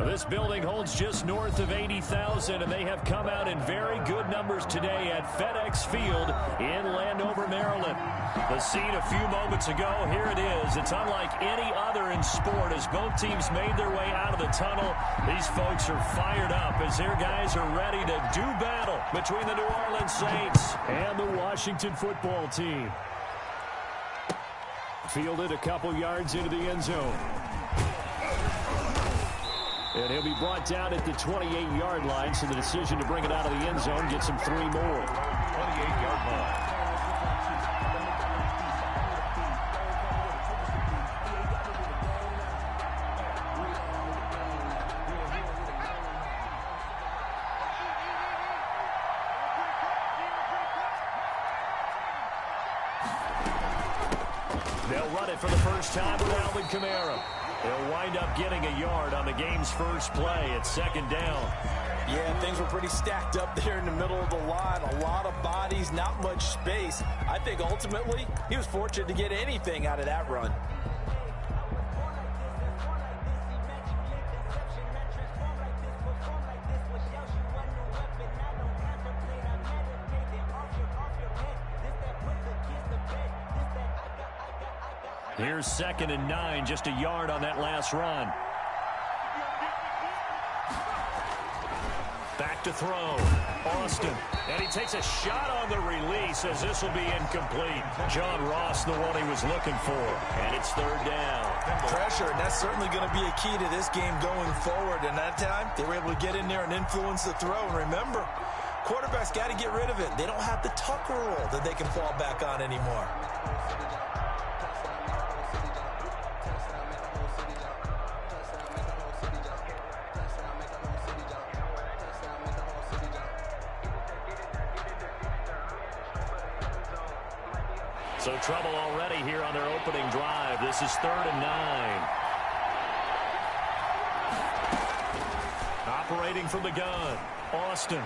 This building holds just north of 80,000, and they have come out in very good numbers today at FedEx Field in Landover, Maryland. The scene a few moments ago, here it is. It's unlike any other in sport as both teams made their way out of the tunnel. These folks are fired up as their guys are ready to do battle between the New Orleans Saints and the Washington football team. Fielded a couple yards into the end zone. And he'll be brought down at the 28-yard line, so the decision to bring it out of the end zone gets him 3 more. 28-yard line. They'll run it for the first time with Alvin Kamara. They'll wind up getting a yard on the game's first play at 2nd down. Yeah, things were pretty stacked up there in the middle of the line. A lot of bodies, not much space. I think ultimately he was fortunate to get anything out of that run. Here's 2nd and 9, just a yard on that last run. Back to throw. Austin. And he takes a shot on the release as this will be incomplete. John Ross, the one he was looking for. And it's 3rd down. Pressure, and that's certainly going to be a key to this game going forward. And that time, they were able to get in there and influence the throw. And remember, quarterbacks got to get rid of it. They don't have the Tucker rule that they can fall back on anymore. So trouble already here on their opening drive. This is 3rd and 9. Operating from the gun. Austin.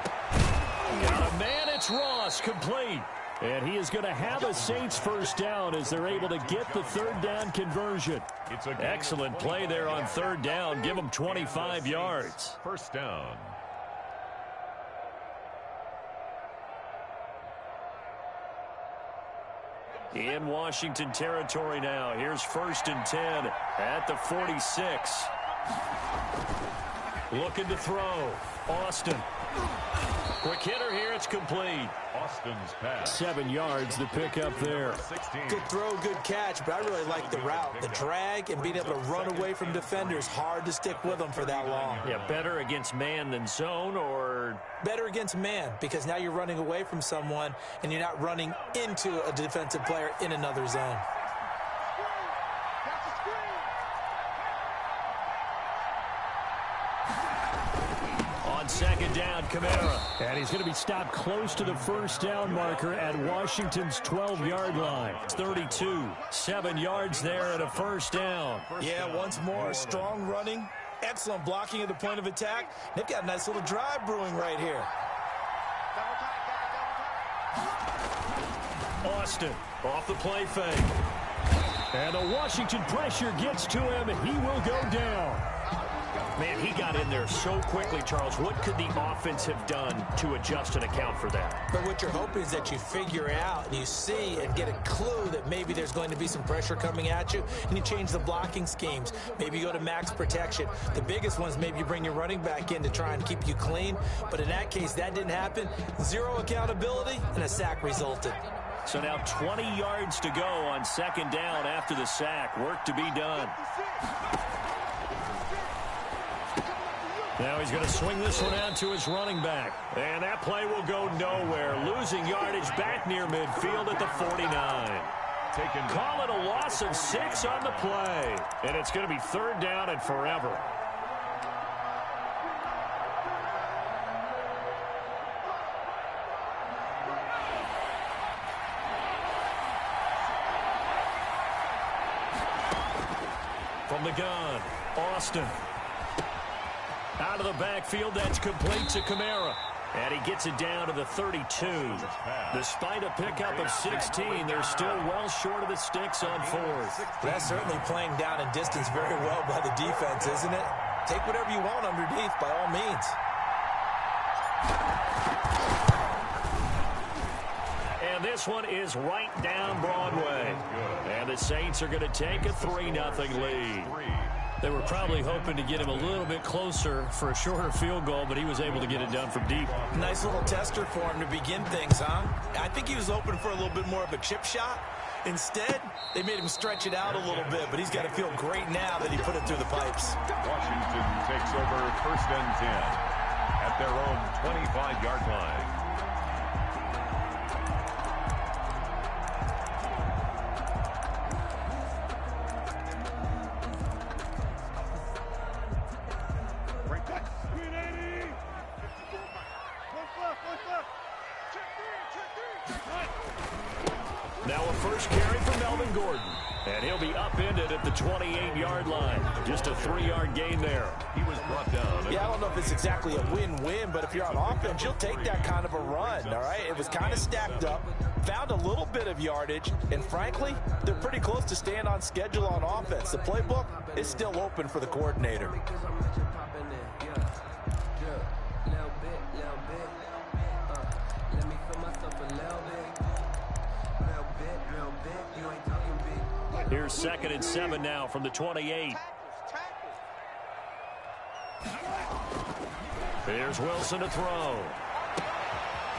Got a man. It's Ross. Complete. And he is going to have a Saints first down as they're able to get the 3rd down conversion. Excellent play there on 3rd down. Give them 25 yards. First down. In Washington territory now. Here's 1st and 10 at the 46. Looking to throw. Austin. Quick hitter here. It's complete. Austin's pass. 7 yards to pick up there. Good throw, good catch, but I really like the route. The drag and being able to run away from defenders. Hard to stick with them for that long. Yeah, better against man than zone, or better against man, because now you're running away from someone and you're not running into a defensive player in another zone. On 2nd down, Kamara. And he's going to be stopped close to the first down marker at Washington's 12-yard line. 32, 7 yards there at a first down. Yeah, once more, strong running, excellent blocking at the point of attack. They've got a nice little drive brewing right here. Austin off the play fake. And the Washington pressure gets to him. He will go down. Man, he got in there so quickly, Charles. What could the offense have done to adjust and account for that? But what you're hoping is that you figure out and you see and get a clue that maybe there's going to be some pressure coming at you, and you change the blocking schemes. Maybe you go to max protection. The biggest ones, maybe you bring your running back in to try and keep you clean. But in that case, that didn't happen. 0 accountability, and a sack resulted. So now 20 yards to go on 2nd down after the sack. Work to be done. Now he's going to swing this one out to his running back. And that play will go nowhere. Losing yardage back near midfield at the 49. Call it a loss of 6 on the play. And it's going to be 3rd down and forever. From the gun, Austin. Out of the backfield, that's complete to Kamara. And he gets it down to the 32. Despite a pickup of 16, they're still well short of the sticks on 4th. That's certainly playing down in distance very well by the defense, isn't it? take whatever you want underneath by all means. And this one is right down Broadway. And the Saints are going to take a 3-0 lead. They were probably hoping to get him a little bit closer for a shorter field goal, but he was able to get it done from deep. Nice little tester for him to begin things, huh? I think he was open for a little bit more of a chip shot. Instead, they made him stretch it out a little bit, but he's got to feel great now that he put it through the pipes. Washington takes over 1st and 10 at their own 25-yard line. Now a first carry for Melvin Gordon. And he'll be upended at the 28-yard line. Just a 3-yard gain there. He was brought down. Yeah, I don't know if it's exactly a win-win, but if you're on offense, you'll take that kind of a run, all right? It was kind of stacked up, found a little bit of yardage, and frankly, they're pretty close to staying on schedule on offense. The playbook is still open for the coordinator. Here's 2nd and 7 now from the 28. Here's Wilson to throw.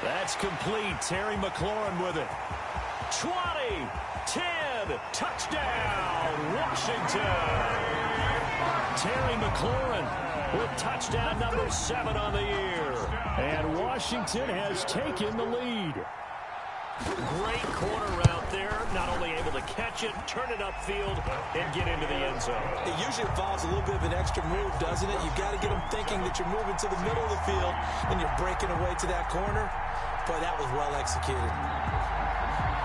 That's complete. Terry McLaurin with it. 20, 10, touchdown, Washington. Terry McLaurin with touchdown number 7 on the year. And Washington has taken the lead. Great corner route there. Not only able to catch it, turn it upfield, and get into the end zone. It usually involves a little bit of an extra move, doesn't it? You've got to get them thinking that you're moving to the middle of the field and you're breaking away to that corner. Boy, that was well executed.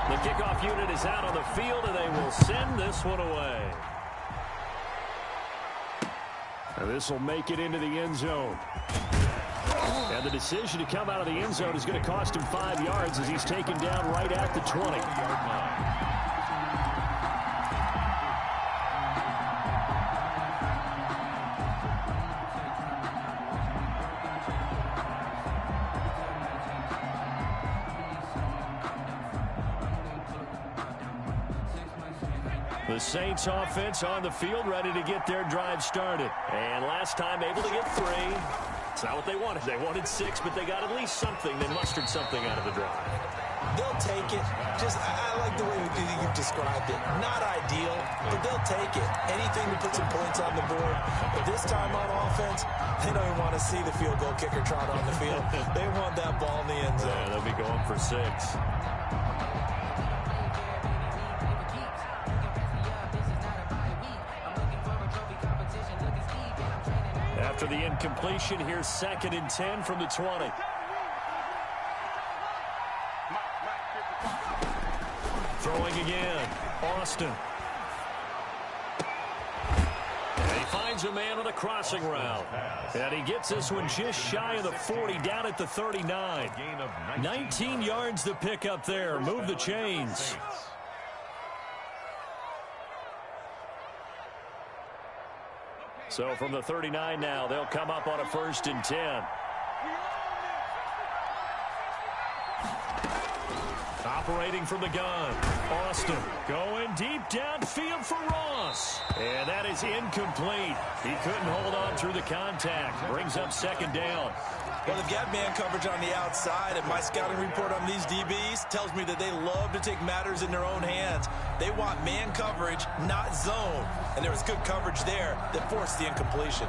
The kickoff unit is out on the field, and they will send this one away. And this will make it into the end zone. And the decision to come out of the end zone is going to cost him 5 yards as he's taken down right at the 20-yard line. The Saints offense on the field, ready to get their drive started. And last time able to get 3. It's not what they wanted. They wanted 6, but they got at least something. They mustered something out of the drive. They'll take it. I like the way you've described it. Not ideal, but they'll take it. Anything to put some points on the board. But this time on offense, they don't even want to see the field goal kicker trot on the field. They want that ball in the end zone. Yeah, they'll be going for 6. After the incompletion, here's 2nd and 10 from the 20. Throwing again, Austin. And he finds a man on a crossing route. And he gets this one just shy of the 40, down at the 39. 19 yards to pick up there. Move the chains. So from the 39 now, they'll come up on a 1st and 10. Operating from the gun, Austin going deep downfield for Ross. And that is incomplete. He couldn't hold on through the contact. Brings up 2nd down. Well, they've got man coverage on the outside, and my scouting report on these DBs tells me that they love to take matters in their own hands. They want man coverage, not zone. And there was good coverage there that forced the incompletion.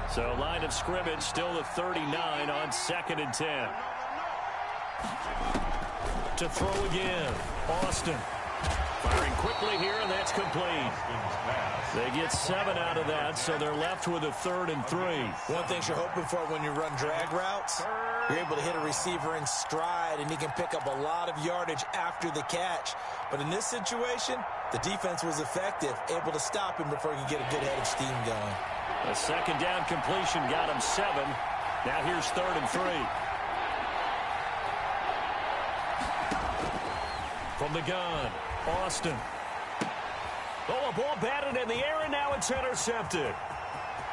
So line of scrimmage still the 39 on 2nd and 10. To throw again, Austin. Firing quickly here, and that's complete. They get 7 out of that, so they're left with a 3rd and 3. One thing you're hoping for when you run drag routes, you're able to hit a receiver in stride, and he can pick up a lot of yardage after the catch. But in this situation, the defense was effective, able to stop him before he could get a good head of steam going. A 2nd down completion got him 7. Now here's 3rd and 3. From the gun, Austin. Oh, a ball batted in the air, and now it's intercepted.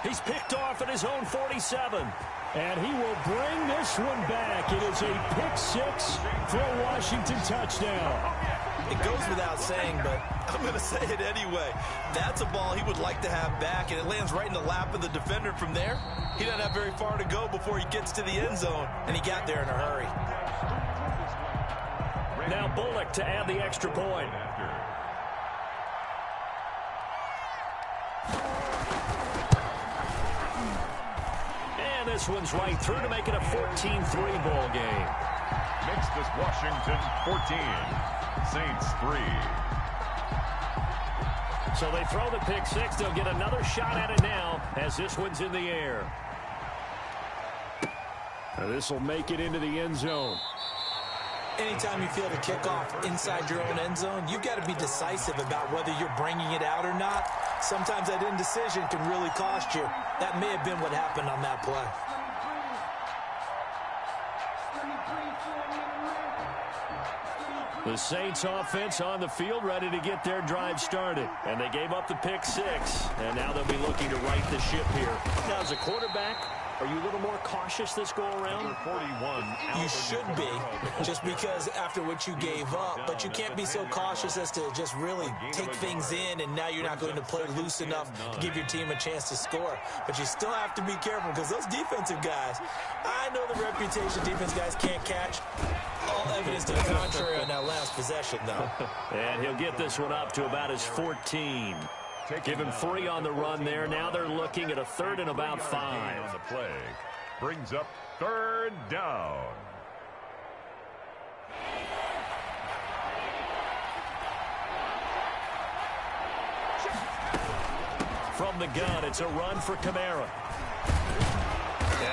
He's picked off at his own 47. And he will bring this one back. It is a pick six for a Washington touchdown. It goes without saying, but I'm going to say it anyway. That's a ball he would like to have back, and it lands right in the lap of the defender from there. He doesn't have very far to go before he gets to the end zone, and he got there in a hurry. Now Bullock to add the extra point. And this one's right through to make it a 14-3 ball game. Makes this Washington 14, Saints 3. So they throw the pick six. They'll get another shot at it now as this one's in the air. This will make it into the end zone. Anytime you feel the kickoff inside your own end zone, you've got to be decisive about whether you're bringing it out or not. Sometimes that indecision can really cost you. That may have been what happened on that play. The Saints offense on the field ready to get their drive started. And they gave up the pick six. And now they'll be looking to right the ship here. Now, as a quarterback, are you a little more cautious this go around? 41. You should be, just because after what you gave up. But you can't be so cautious as to just really take things in, and now you're not going to play loose enough to give your team a chance to score. But you still have to be careful because those defensive guys, I know the reputation defense guys can't catch. All evidence to the contrary on that last possession, though. And he'll get this one up to about his 14. Give him 3 on the run there. Now they're looking at a 3rd and about 5. On the play. Brings up 3rd down. From the gun, it's a run for Kamara.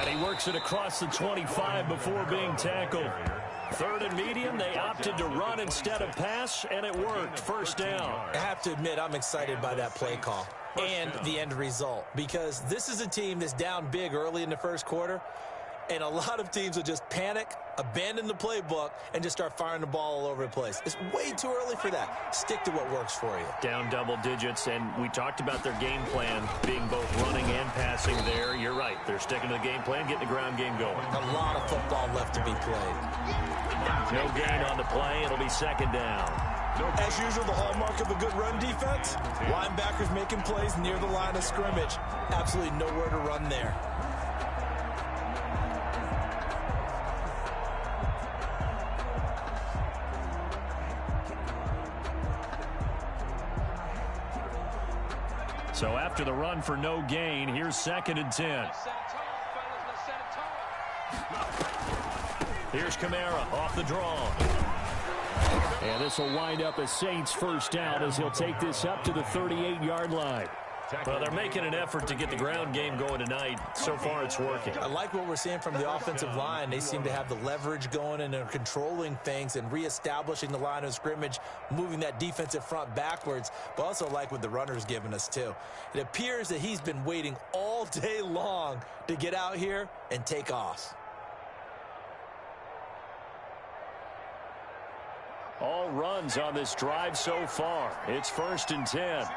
And he works it across the 25 before being tackled. 3rd and medium, they opted to run instead of pass, and it worked. 1st down. I have to admit, I'm excited by that play call and the end result, because this is a team that's down big early in the first quarter, and a lot of teams will just panic, abandon the playbook, and just start firing the ball all over the place. It's way too early for that. Stick to what works for you. Down double digits, and we talked about their game plan being both running and passing there. You're right. They're sticking to the game plan, getting the ground game going. A lot of football left to be played. No gain on the play. It'll be 2nd down. As usual, the hallmark of a good run defense, linebackers making plays near the line of scrimmage. Absolutely nowhere to run there. So after the run for no gain, here's 2nd and 10. Here's Kamara off the draw. And this will wind up a Saints 1st down as he'll take this up to the 38-yard line. Well, they're making an effort to get the ground game going tonight. So far, it's working. I like what we're seeing from the offensive line. They seem to have the leverage going, and they're controlling things and reestablishing the line of scrimmage, moving that defensive front backwards, but also like what the runner's giving us, too. It appears that he's been waiting all day long to get out here and take off. All runs on this drive so far. It's 1st and 10.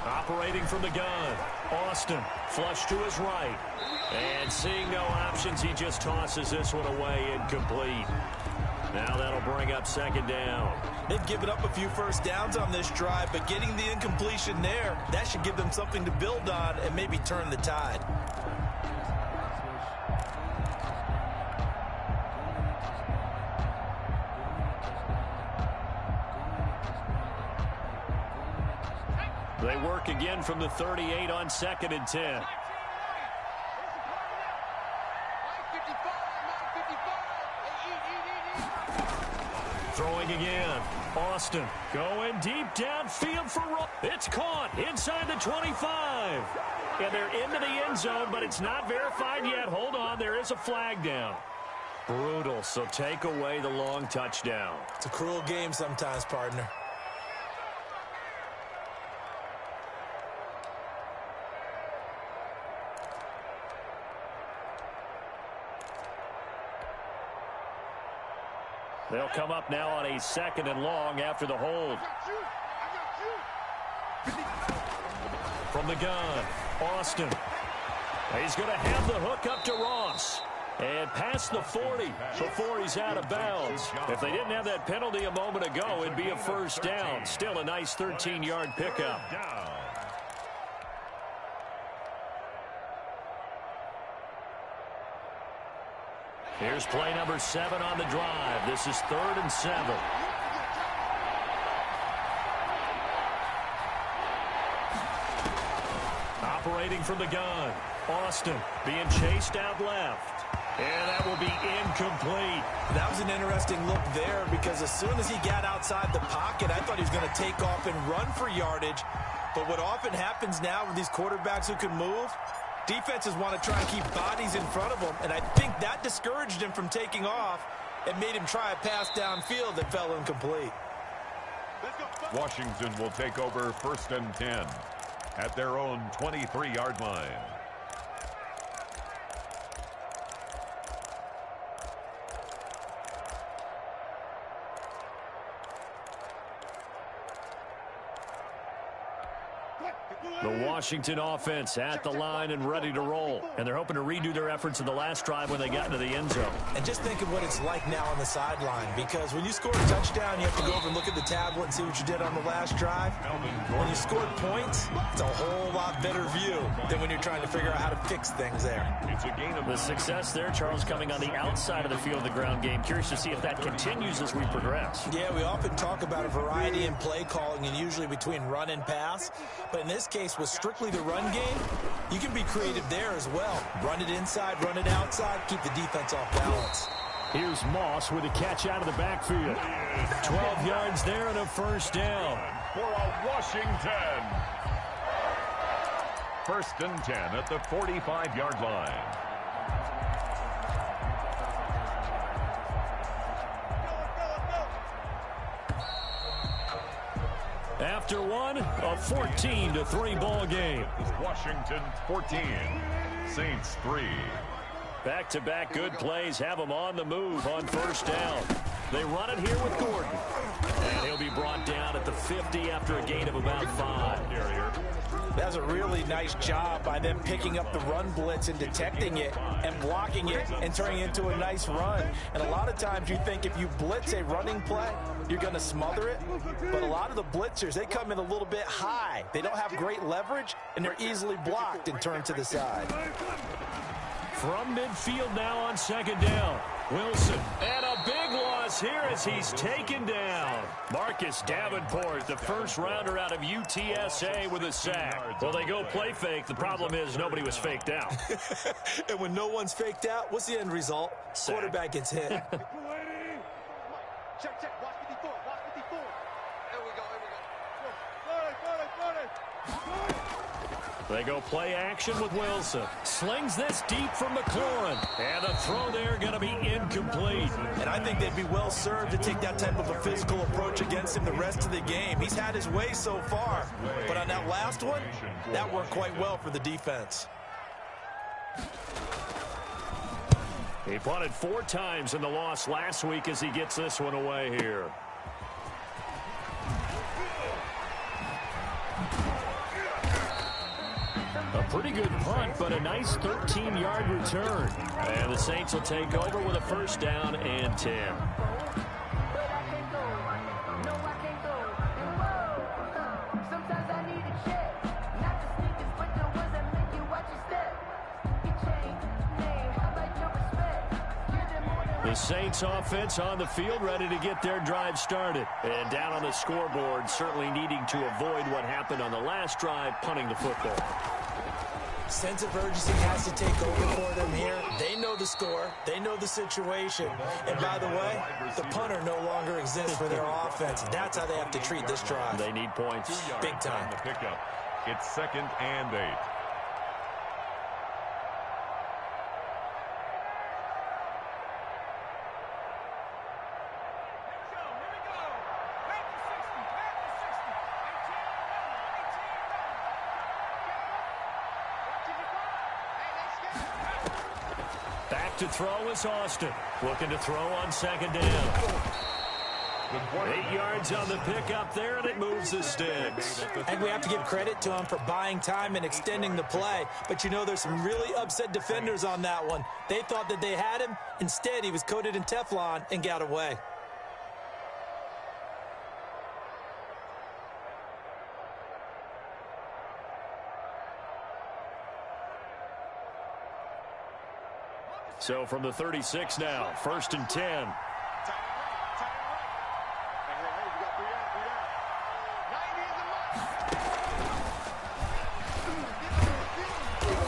Operating from the gun. Austin, flush to his right. And seeing no options, he just tosses this one away incomplete. Now that'll bring up 2nd down. They've given up a few first downs on this drive, but getting the incompletion there, that should give them something to build on and maybe turn the tide. They work again from the 38 on 2nd and 10. Throwing again. Austin going deep downfield for Roll. It's caught inside the 25. And they're into the end zone, but it's not verified yet. Hold on, there is a flag down. Brutal, so take away the long touchdown. It's a cruel game sometimes, partner. They'll come up now on a 2nd and long after the hold. From the gun, Austin. He's going to have the hook up to Ross. And past the 40 before he's out of bounds. If they didn't have that penalty a moment ago, it'd be a first down. Still a nice 13-yard pickup. Here's play number 7 on the drive. This is 3rd and 7. Operating from the gun. Austin being chased out left. And that will be incomplete. That was an interesting look there because as soon as he got outside the pocket, I thought he was going to take off and run for yardage. But what often happens now with these quarterbacks who can move, defenses want to try and keep bodies in front of them. And I think that discouraged him from taking off and made him try a pass downfield that fell incomplete. Washington will take over 1st and 10 at their own 23-yard line. The Washington offense at the line and ready to roll. And they're hoping to redo their efforts in the last drive when they got into the end zone. And just think of what it's like now on the sideline, because when you score a touchdown, you have to go over and look at the tablet and see what you did on the last drive. When you scored points, it's a whole lot better view than when you're trying to figure out how to fix things there. It's a gain of the success there, Charles, coming on the outside of the field of the ground game. Curious to see if that continues as we progress. Yeah, we often talk about a variety in play calling and usually between run and pass. But in this case, with strictly the run game, you can be creative there as well. Run it inside, run it outside, keep the defense off balance. Here's Moss with a catch out of the backfield. 12 yards there and a first down. For a Washington. 1st and 10 at the 45-yard line. After one, a 14-3 ball game. Washington 14, Saints 3. Back-to-back good plays have them on the move on first down. They run it here with Gordon. And he'll be brought down at the 50 after a gain of about 5. That was a really nice job by them picking up the run blitz and detecting it and blocking it and turning it into a nice run. And a lot of times you think if you blitz a running play, you're going to smother it. But a lot of the blitzers, they come in a little bit high. They don't have great leverage, and they're easily blocked and turned to the side. From midfield now on 2nd down. Wilson, and a big loss here as he's taken down. Marcus Davenport, the first rounder out of UTSA with a sack. Well, they go play fake. The problem is nobody was faked out. And when no one's faked out, what's the end result? Sack. Quarterback gets hit. Check. Watch 54. Watch 54. There we go. They go play action with Wilson. Slings this deep from McLaurin. And the throw there going to be incomplete. And I think they'd be well served to take that type of a physical approach against him the rest of the game. He's had his way so far. But on that last one, that worked quite well for the defense. He punted 4 times in the loss last week as he gets this one away here. A pretty good punt, but a nice 13-yard return. And the Saints will take over with a first down and 10. The Saints offense on the field ready to get their drive started. And down on the scoreboard, certainly needing to avoid what happened on the last drive, punting the football. Sense of urgency has to take over for them here. They know the score. They know the situation. And by the way, the punter no longer exists for their offense. That's how they have to treat this drive. They need points. Big time. The pickup. It's 2nd and 8. Back to throw is Austin. Looking to throw on second down. 8 yards on the pickup there, and it moves the sticks. And we have to give credit to him for buying time and extending the play. But, you know, there's some really upset defenders on that one. They thought that they had him. Instead, he was coated in Teflon and got away. So from the 36 now, 1st and 10.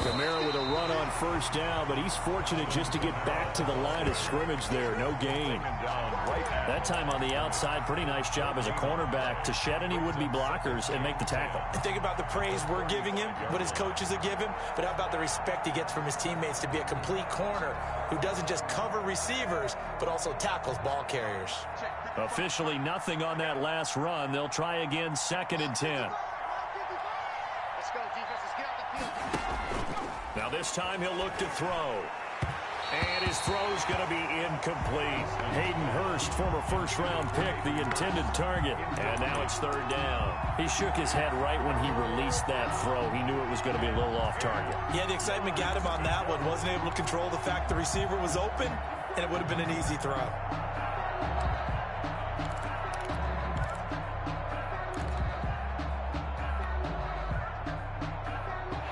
Kamara with a run on 1st down, but he's fortunate just to get back to the line of scrimmage there. No gain. That time on the outside, pretty nice job as a cornerback to shed any would-be blockers and make the tackle. And think about the praise we're giving him, what his coaches have given him, but how about the respect he gets from his teammates to be a complete corner who doesn't just cover receivers, but also tackles ball carriers. Officially nothing on that last run. They'll try again, 2nd and 10. Now this time he'll look to throw. And his throw's going to be incomplete. Hayden Hurst, former first-round pick, the intended target. And now it's 3rd down. He shook his head right when he released that throw. He knew it was going to be a little off target. Yeah, the excitement got him on that one. Wasn't able to control the fact the receiver was open, and it would have been an easy throw.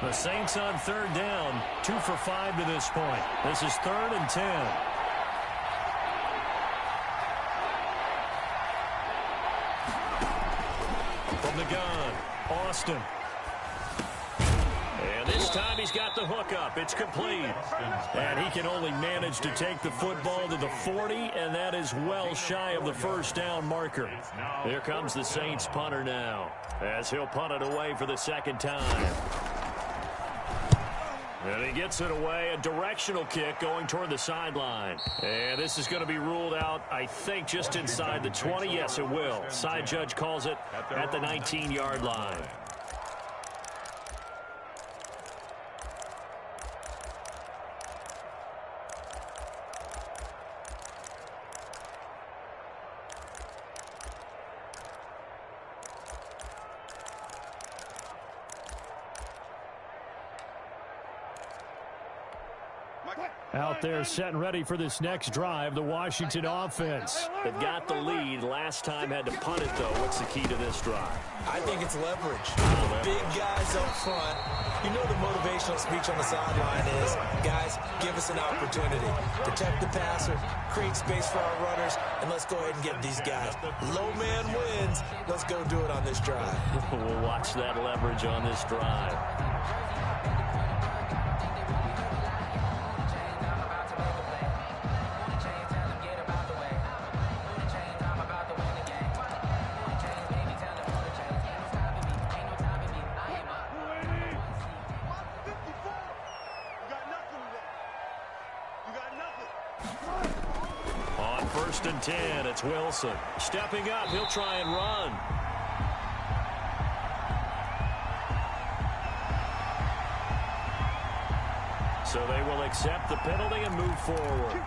The Saints on 3rd down, 2 for 5 to this point. This is 3rd and 10. From the gun, Austin. And this time he's got the hook up. It's complete. And he can only manage to take the football to the 40, and that is well shy of the 1st down marker. Here comes the Saints punter now, as he'll punt it away for the 2nd time. And he gets it away, a directional kick going toward the sideline. And this is going to be ruled out, I think, just inside the 20. Yes, it will. Side judge calls it at the 19-yard line. Out there set and ready for this next drive, the Washington offense. They've got the lead. Last time had to punt it, though. What's the key to this drive? I think it's leverage. Big guys up front. You know the motivational speech on the sideline is, guys, give us an opportunity. Protect the passer, create space for our runners, and let's go ahead and get these guys. Low man wins. Let's go do it on this drive. We'll watch that leverage on this drive. On 1st and 10, it's Wilson. Stepping up, he'll try and run. So they will accept the penalty and move forward.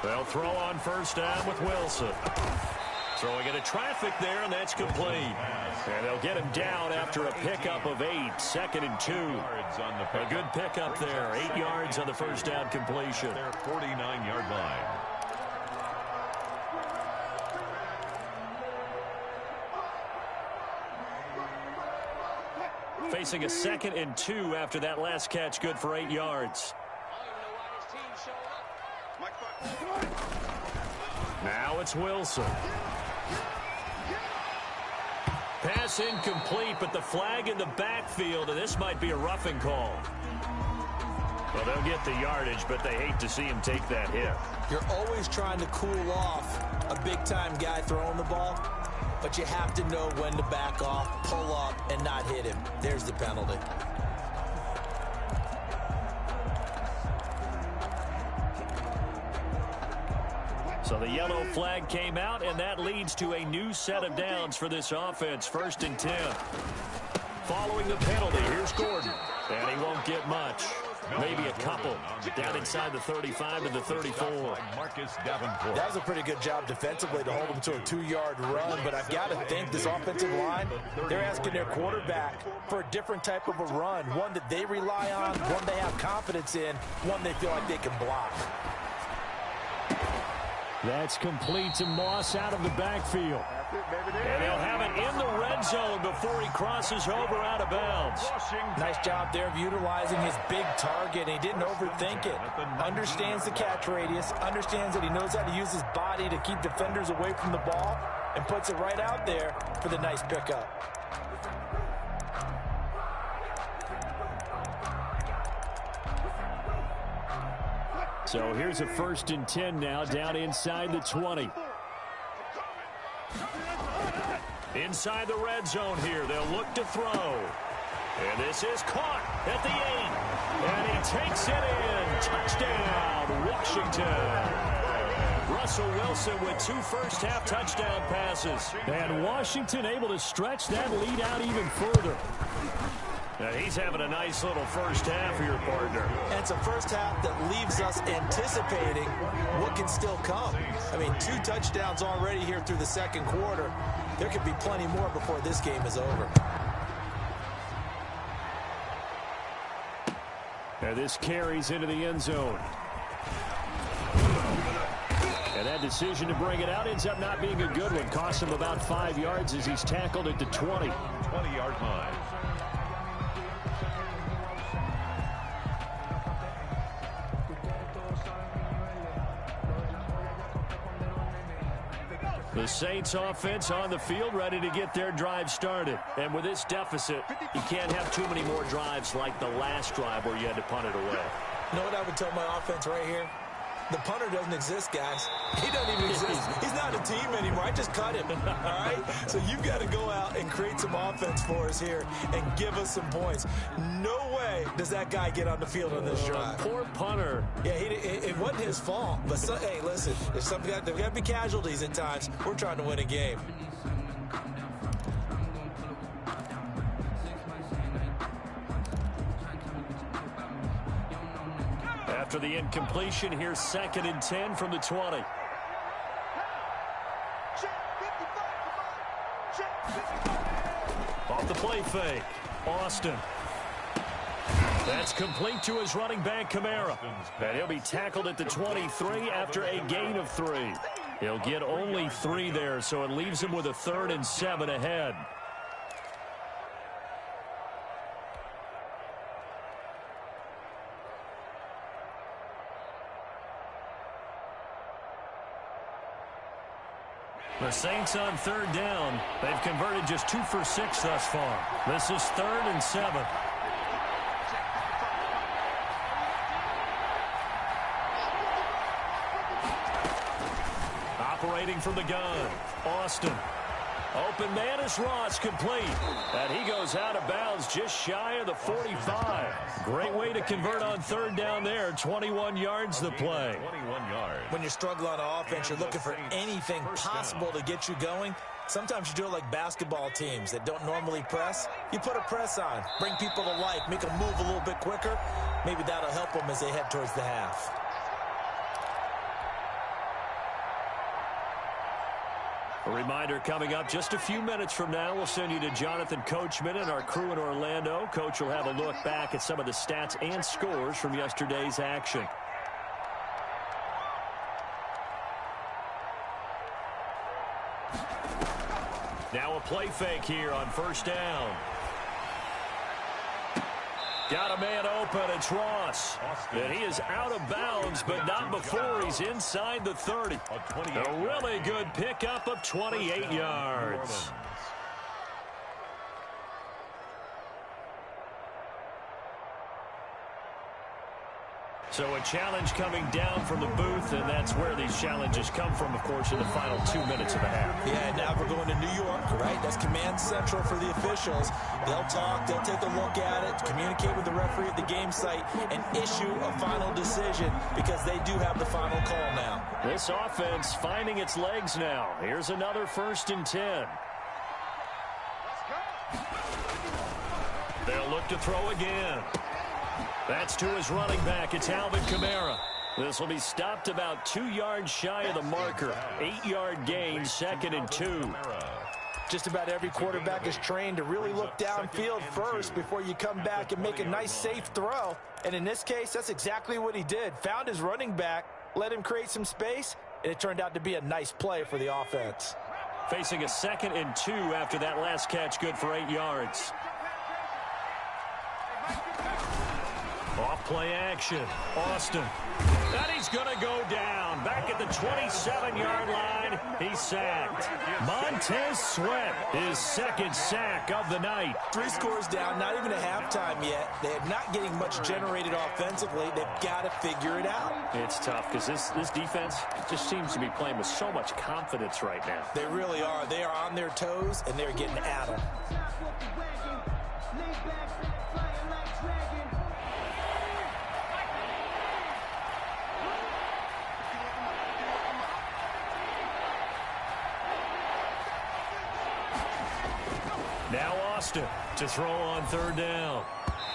They'll throw on 1st down with Wilson. Throwing into traffic there, and that's complete. And they'll get him down after a pickup of 8, 2nd and 2. A good pickup there, 8 yards on the 1st down completion. Their 49-yard line. Facing a 2nd and 2 after that last catch, good for 8 yards. Now it's Wilson. Pass incomplete, but the flag in the backfield, and this might be a roughing call. Well, they'll get the yardage, but they hate to see him take that hit. You're always trying to cool off a big-time guy throwing the ball, but you have to know when to back off, pull up, and not hit him. There's the penalty. So the yellow flag came out, and that leads to a new set of downs for this offense. 1st and 10. Following the penalty, here's Gordon. And he won't get much. Maybe a couple. Down inside the 35 to the 34. Marcus Davenport. That was a pretty good job defensively to hold him to a 2-yard run, but I've got to think this offensive line, they're asking their quarterback for a different type of a run, one that they rely on, one they have confidence in, one they feel like they can block. That's complete to Moss out of the backfield. And he'll have it in the red zone before he crosses over out of bounds. Nice job there of utilizing his big target. He didn't overthink it. Understands the catch radius, understands that he knows how to use his body to keep defenders away from the ball, and puts it right out there for the nice pickup. So here's a 1st and 10 now, down inside the 20. Inside the red zone here, they'll look to throw. And this is caught at the 8. And he takes it in. Touchdown, Washington. Russell Wilson with 2 first-half touchdown passes. And Washington able to stretch that lead out even further. Now he's having a nice little first half here, partner. And it's a first half that leaves us anticipating what can still come. I mean, 2 touchdowns already here through the second quarter. There could be plenty more before this game is over. And this carries into the end zone. And that decision to bring it out ends up not being a good one. Costs him about 5 yards as he's tackled at the 20. 20-yard line. The Saints offense on the field, ready to get their drive started. And with this deficit, you can't have too many more drives like the last drive where you had to punt it away. You know what I would tell my offense right here? The punter doesn't exist, guys. He doesn't even exist. He's not a team anymore. I just cut him, all right? So you've got to go out and create some offense for us here and give us some points. No way does that guy get on the field on this drive. Poor punter. Yeah, it wasn't his fault. But, hey, listen, there's got to be casualties at times. We're trying to win a game. After the incompletion, here's 2nd and 10 from the 20. Off the play fake, Austin. That's complete to his running back, Kamara. And he'll be tackled at the 23 after a gain of 3. He'll get only 3 there, so it leaves him with a 3rd and 7 ahead. The Saints on 3rd down. They've converted just 2 for 6 thus far. This is 3rd and 7. Operating from the gun, Austin. Open man is Ross, complete. And he goes out of bounds just shy of the 45. Great way to convert on 3rd down there. 21 yards the play. 21 yards. When you're struggling on offense, you're looking for anything possible to get you going. Sometimes you do it like basketball teams that don't normally press. You put a press on, bring people to life, make them move a little bit quicker. Maybe that'll help them as they head towards the half. A reminder coming up just a few minutes from now, we'll send you to Jonathan Coachman and our crew in Orlando. Coach will have a look back at some of the stats and scores from yesterday's action. Now a play fake here on 1st down. Got a man open, it's Ross. And he is out of bounds, but not before he's inside the 30. A really good pickup of 28 yards. So a challenge coming down from the booth, and that's where these challenges come from, of course, in the final 2 minutes of the half. Yeah, now we're going to New York, right? That's command central for the officials. They'll talk, they'll take a look at it, communicate with the referee at the game site, and issue a final decision because they do have the final call now. This offense finding its legs now. Here's another 1st and 10. They'll look to throw again. That's to his running back. It's Alvin Kamara. This will be stopped about 2 yards shy of the marker. 8-yard gain, 2nd and 2. Just about every quarterback is trained to really look downfield first before you come back and make a nice, safe throw. And in this case, that's exactly what he did. Found his running back, let him create some space, and it turned out to be a nice play for the offense. Facing a 2nd and 2 after that last catch, good for 8 yards. Off play action. Austin. And he's going to go down. Back at the 27-yard line. He's sacked. Montez Sweat, his 2nd sack of the night. 3 scores down, not even a halftime yet. They're not getting much generated offensively. They've got to figure it out. It's tough because this defense just seems to be playing with so much confidence right now. They really are. They are on their toes, and they're getting at them. Now Austin to throw on 3rd down.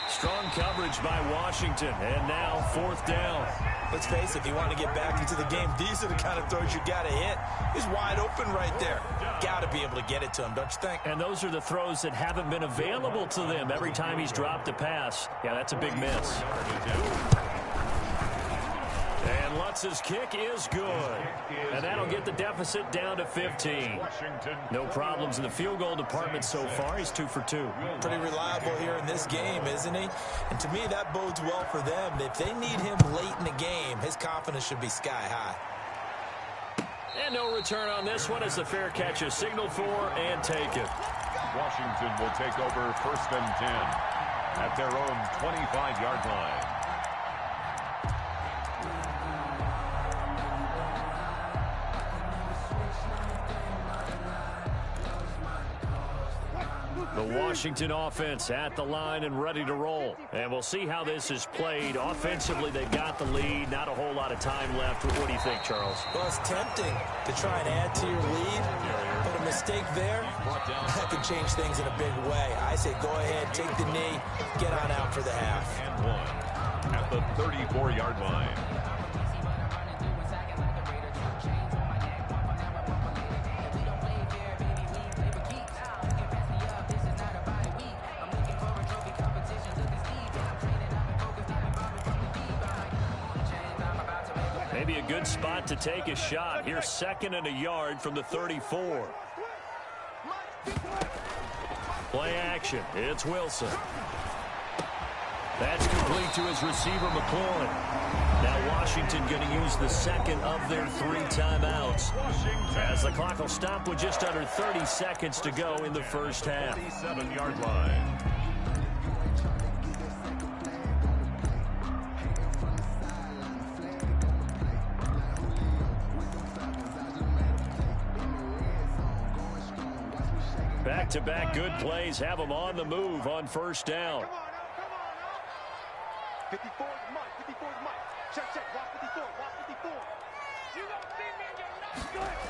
Strong coverage by Washington, and now 4th down. Let's face it, if you want to get back into the game, these are the kind of throws you got to hit. He's wide open right there. Got to be able to get it to him, don't you think? And those are the throws that haven't been available to them every time he's dropped a pass. Yeah, that's a big miss. And Lutz's kick is good. And that'll get the deficit down to 15. No problems in the field goal department so far. He's 2 for 2. Pretty reliable here in this game, isn't he? And to me, that bodes well for them. If they need him late in the game, his confidence should be sky high. And no return on this one as the fair catch is signaled for and taken. Washington will take over 1st and 10 at their own 25-yard line. The Washington offense at the line and ready to roll. And we'll see how this is played. Offensively, they got the lead. Not a whole lot of time left. What do you think, Charles? Well, it's tempting to try and add to your lead, but a mistake there, that can change things in a big way. I say go ahead, take the knee, get on out for the half. And 1 at the 34-yard line. Maybe a good spot to take a shot. Here's 2nd and a yard from the 34. Play action. It's Wilson. That's complete to his receiver, McLaurin. Now Washington going to use the 2nd of their 3 timeouts. As the clock will stop with just under 30 seconds to go in the first half. 37-yard line. Back-to-back good plays have them on the move on 1st down. 54 is Mike. 54 is Mike. Check. Watch 54. Watch 54. You don't see me in your nuts.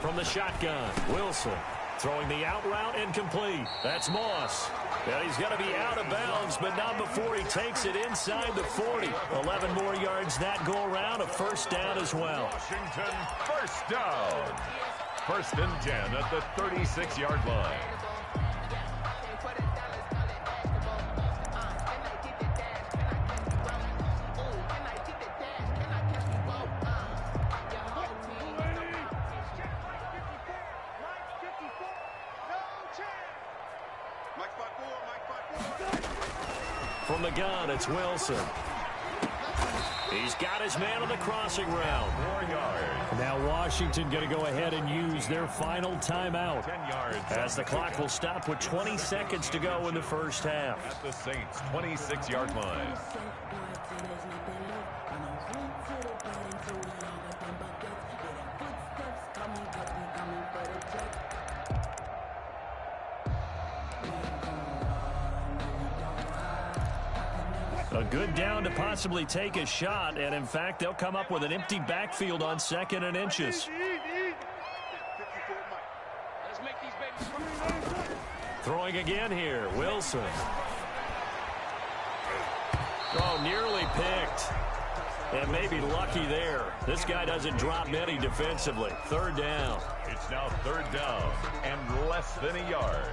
From the shotgun, Wilson throwing the out route and complete. That's Moss. And he's going to be out of bounds, but not before he takes it inside the 40. 11 more yards that go around. A 1st down as well. Washington 1st down. 1st and 10 at the 36-yard line. From the gun, it's Wilson. He's got his man on the crossing route. 4 yards. Now Washington going to go ahead and use their final timeout. 10 yards. As the clock will stop with 20 seconds to go in the first half. At the Saints' 26-yard line. A good down to possibly take a shot, and in fact, they'll come up with an empty backfield on 2nd and inches. Let's make these babies. Throwing again here, Wilson. Oh, nearly picked. And maybe lucky there. This guy doesn't drop many defensively. 3rd down. It's now 3rd down and less than a yard.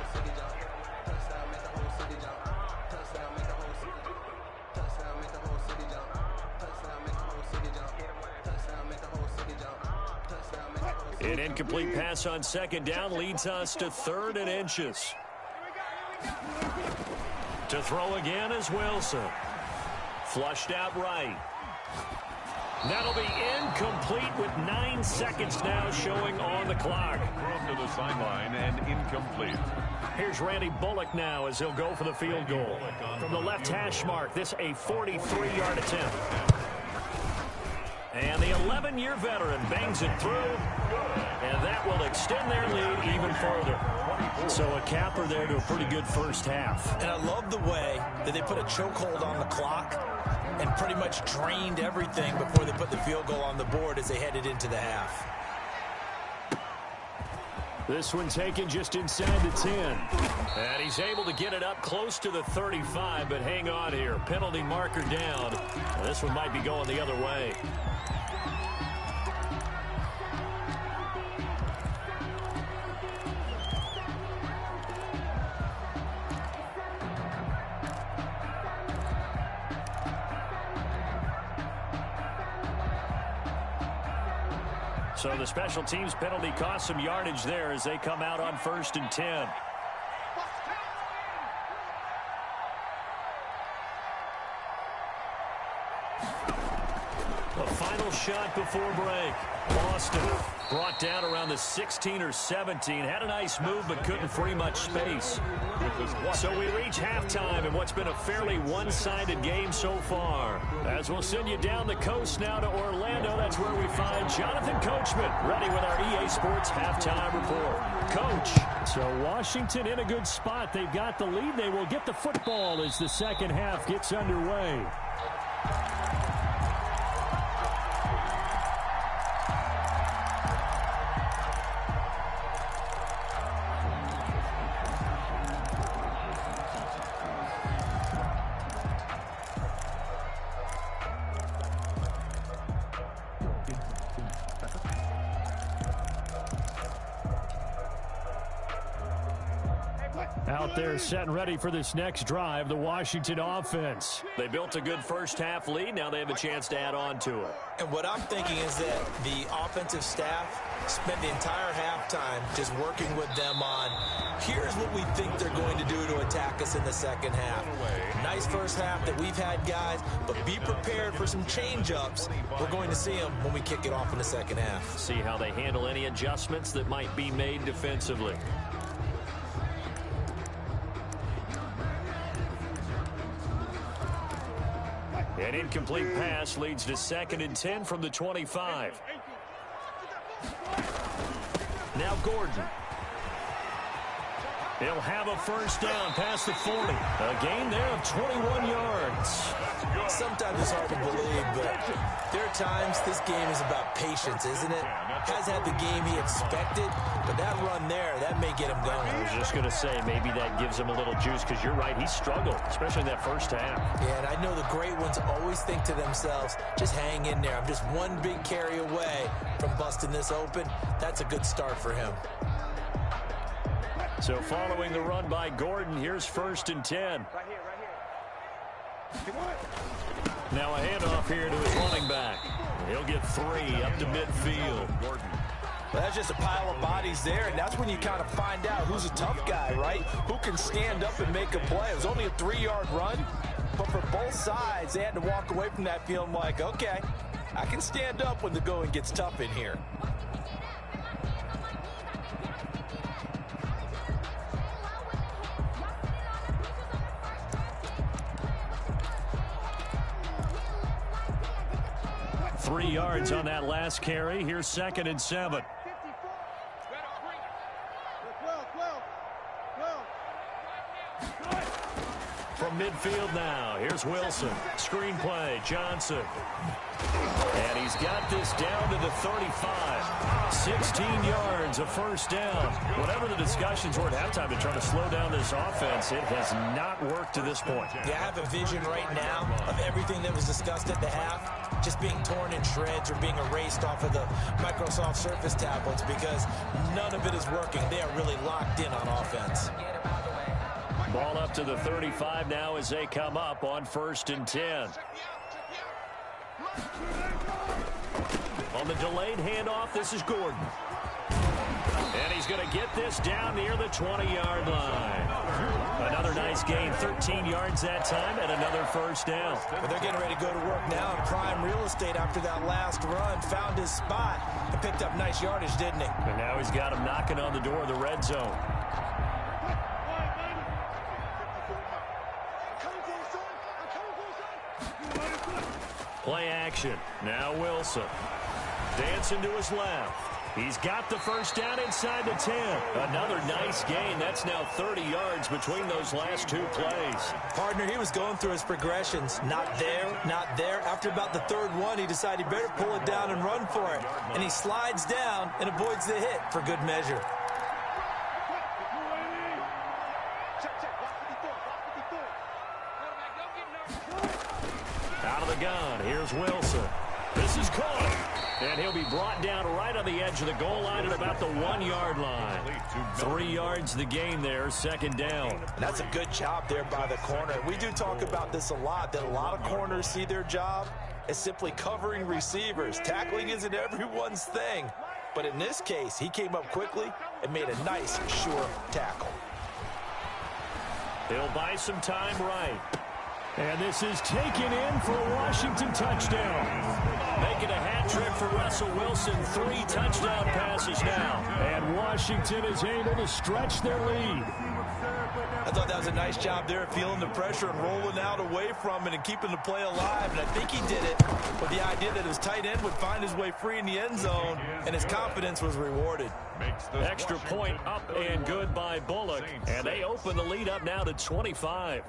An incomplete pass on 2nd down leads us to 3rd and inches. To throw again is Wilson. Flushed out right. That'll be incomplete with 9 seconds now showing on the clock. Thrown to the sideline and incomplete. Here's Randy Bullock now as he'll go for the field goal. From the left hash mark, this a 43-yard attempt. And the 11-year veteran bangs it through, and that will extend their lead even further. So a capper there to a pretty good first half. And I love the way that they put a chokehold on the clock and pretty much drained everything before they put the field goal on the board as they headed into the half. This one taken just inside the 10. And he's able to get it up close to the 35, but hang on here. Penalty marker down. And this one might be going the other way. So the special teams penalty cost some yardage there as they come out on 1st and 10. A final shot before break. Boston brought down around the 16 or 17. Had a nice move but couldn't free much space. So we reach halftime in what's been a fairly one-sided game so far. As we'll send you down the coast now to Orlando, that's where we find Jonathan Coachman ready with our EA Sports halftime report. Coach. So Washington in a good spot. They've got the lead. They will get the football as the second half gets underway. Out there set and ready for this next drive, the Washington offense. They built a good first half lead. Now they have a chance to add on to it. And what I'm thinking is that the offensive staff spent the entire halftime just working with them on, here's what we think they're going to do to attack us in the second half. Nice first half that we've had, guys, but be prepared for some change-ups. We're going to see them when we kick it off in the second half. See how they handle any adjustments that might be made defensively. An incomplete pass leads to 2nd and 10 from the 25. Now Gordon. He'll have a first down past the 40. A gain there of 21 yards. Sometimes it's hard to believe, but there are times this game is about patience, isn't it? Has had the game he expected, but that run there, that may get him going. I was just going to say, maybe that gives him a little juice, because you're right, he struggled, especially in that first half. Yeah, and I know the great ones always think to themselves, just hang in there. I'm just one big carry away from busting this open. That's a good start for him. So following the run by Gordon, here's 1st and 10. Now a handoff here to his running back. He'll get 3 up to midfield. Gordon. Well, that's just a pile of bodies there, and that's when you kind of find out who's a tough guy, right? Who can stand up and make a play. It was only a 3-yard run, but for both sides, they had to walk away from that feeling like, okay, I can stand up when the going gets tough in here. Three yards on that last carry. Here's 2nd and 7. From From midfield now, here's Wilson. Screen play, Johnson. And he's got this down to the 35. 16 yards, a first down. Whatever the discussions were at halftime to try to slow down this offense, it has not worked to this point. Yeah, I have a vision right now of everything that was discussed at the half just being torn in shreds or being erased off of the Microsoft Surface tablets because none of it is working. They are really locked in on offense. Ball up to the 35 now as they come up on 1st and 10. On the delayed handoff, this is Gordon. And he's going to get this down near the 20-yard line. Another nice gain, 13 yards that time, and another first down. But they're getting ready to go to work now in prime real estate after that last run. Found his spot and picked up nice yardage, didn't he? And now he's got him knocking on the door of the red zone. Play action. Now Wilson. Dancing to his left. He's got the first down inside the 10. Another nice gain. That's now 30 yards between those last two plays. Partner, he was going through his progressions. Not there, not there. After about the third one, he decided he better pull it down and run for it. And he slides down and avoids the hit for good measure. Out of the gun, here's Wilson. This is caught. And he'll be brought down right on the edge of the goal line at about the 1-yard line. 3 yards the gain there, second down. And that's a good job there by the corner. We do talk about this a lot, that a lot of corners see their job as simply covering receivers. Tackling isn't everyone's thing. But in this case, he came up quickly and made a nice, sure tackle. He'll buy some time right. And this is taken in for a Washington touchdown. Making a hat trick for Russell Wilson. 3 touchdown passes now. And Washington is able to stretch their lead. I thought that was a nice job there, feeling the pressure and rolling out away from it and keeping the play alive. And I think he did it with the idea that his tight end would find his way free in the end zone, and his confidence was rewarded. Extra point up and good by Bullock. And they open the lead up now to 25.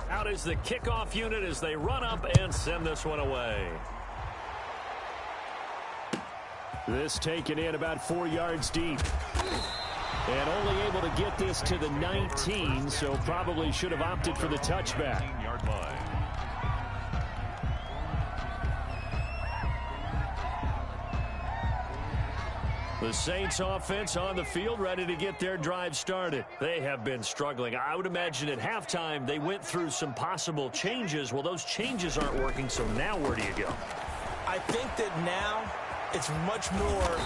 Out is the kickoff unit as they run up and send this one away. This taken in about 4 yards deep. And only able to get this to the 19, so probably should have opted for the touchback. 19-yard line. The Saints offense on the field ready to get their drive started. They have been struggling. I would imagine at halftime they went through some possible changes. Well, those changes aren't working, so now where do you go? I think that now it's much more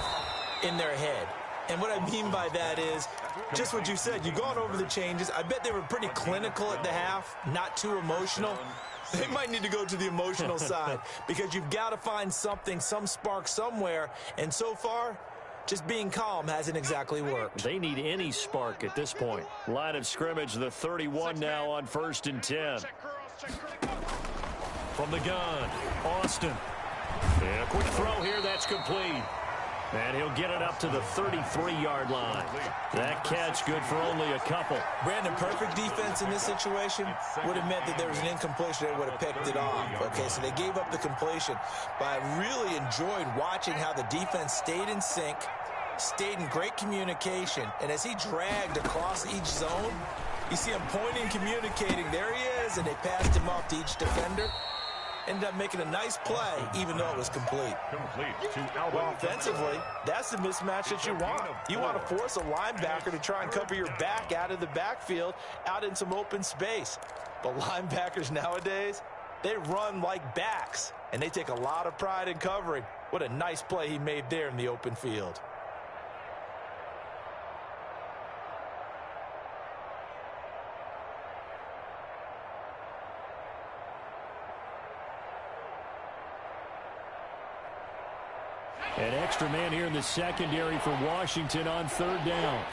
in their head. And what I mean by that is just what you said. You've gone over the changes. I bet they were pretty clinical at the half, not too emotional. They might need to go to the emotional side because you've got to find something, some spark somewhere. And so far, just being calm hasn't exactly worked. They need any spark at this point. Line of scrimmage, the 31 now on 1st and 10. From the gun, Austin. And a quick throw here, that's complete. And he'll get it up to the 33-yard line. That catch good for only a couple. Brandon, perfect defense in this situation would have meant that there was an incompletion. They would have picked it off. Okay, so they gave up the completion. But I really enjoyed watching how the defense stayed in sync, stayed in great communication. And as he dragged across each zone, you see him pointing, communicating. There he is, and they passed him off to each defender. Ended up making a nice play, even though it was complete. Well, offensively, that's the mismatch that you want. You want to force a linebacker to try and cover your back out of the backfield, out in some open space. But linebackers nowadays, they run like backs, and they take a lot of pride in covering. What a nice play he made there in the open field. An extra man here in the secondary for Washington on 3rd down.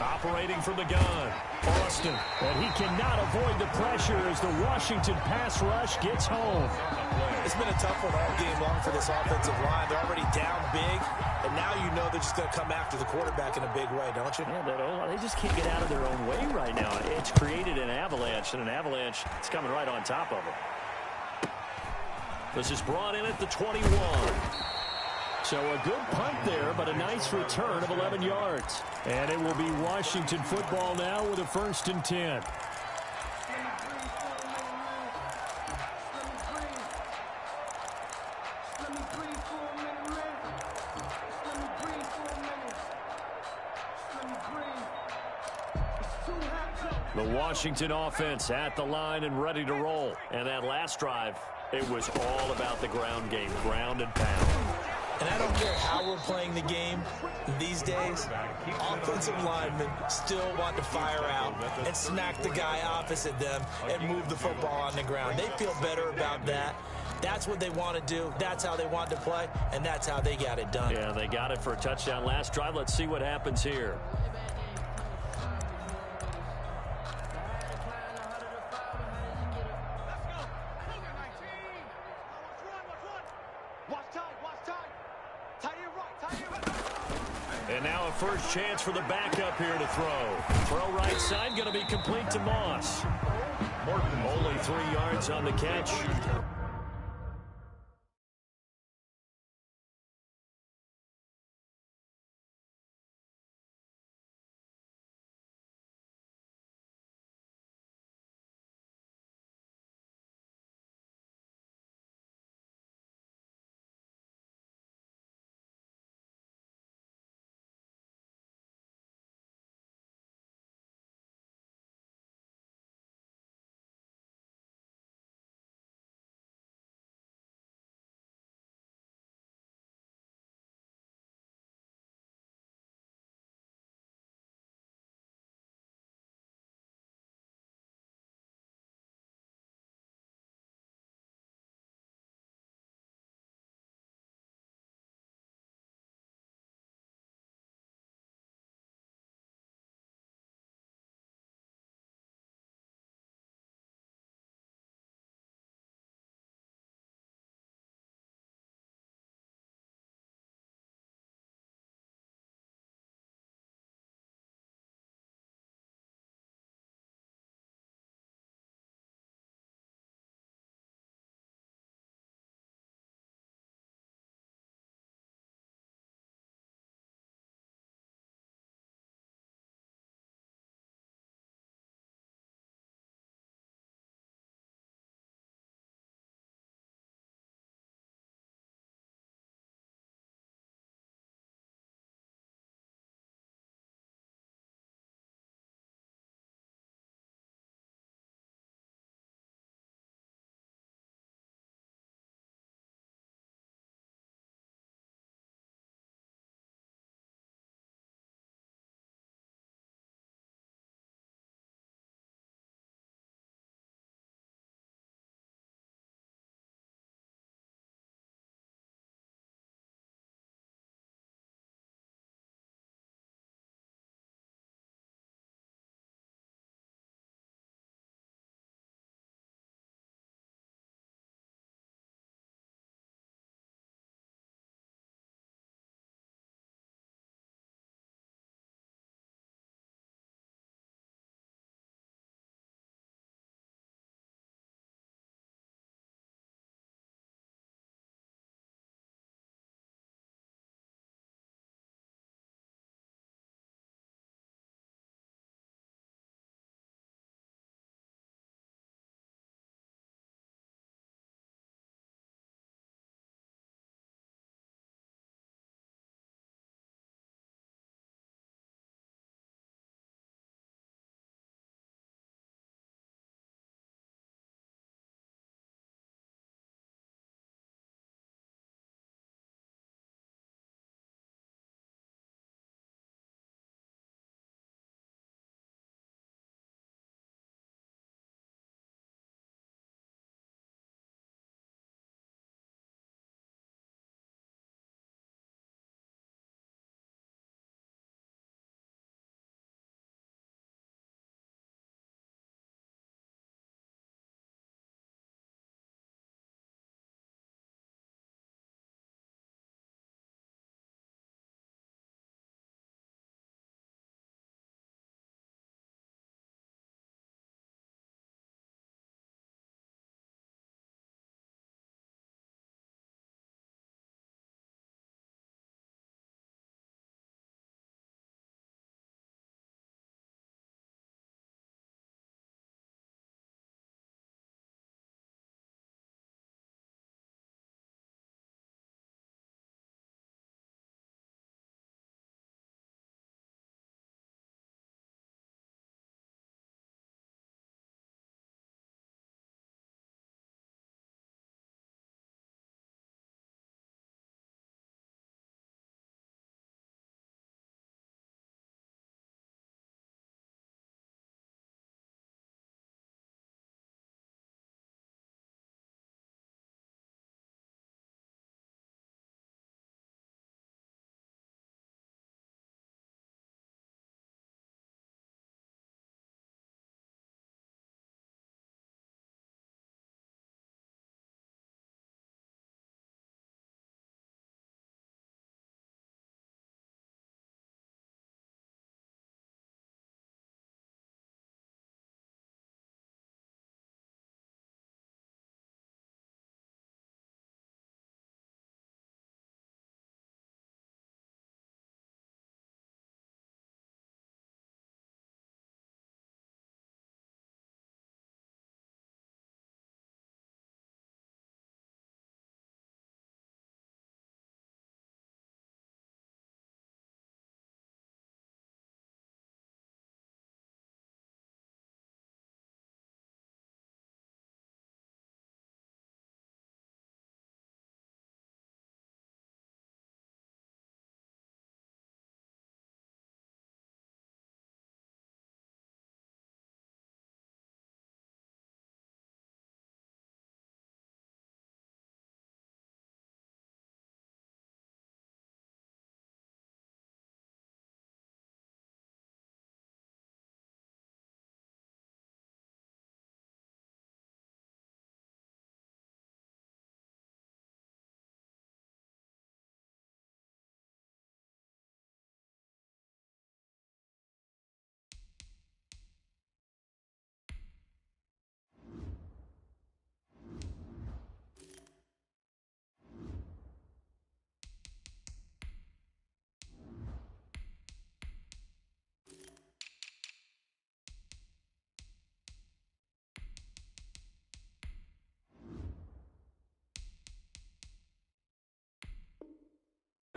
Operating from the gun. Austin, and he cannot avoid the pressure as the Washington pass rush gets home. It's been a tough one all game long for this offensive line. They're already down big, and now you know they're just going to come after the quarterback in a big way, don't you? Yeah, they just can't get out of their own way right now. It's created an avalanche, and an avalanche is coming right on top of them. This is brought in at the 21. So a good punt there, but a nice return of 11 yards. And it will be Washington football now with a 1st and 10. The Washington offense at the line and ready to roll. And that last drive, it was all about the ground game, ground and pound. And I don't care how we're playing the game these days, offensive linemen still want to fire out and smack the guy opposite them and move the football on the ground. They feel better about that. That's what they want to do. That's how they want to play, and that's how they got it done. Yeah, they got it for a touchdown last drive. Let's see what happens here. And now a first chance for the backup here to throw. Throw right side, going to be complete to Moss. Only 3 yards on the catch.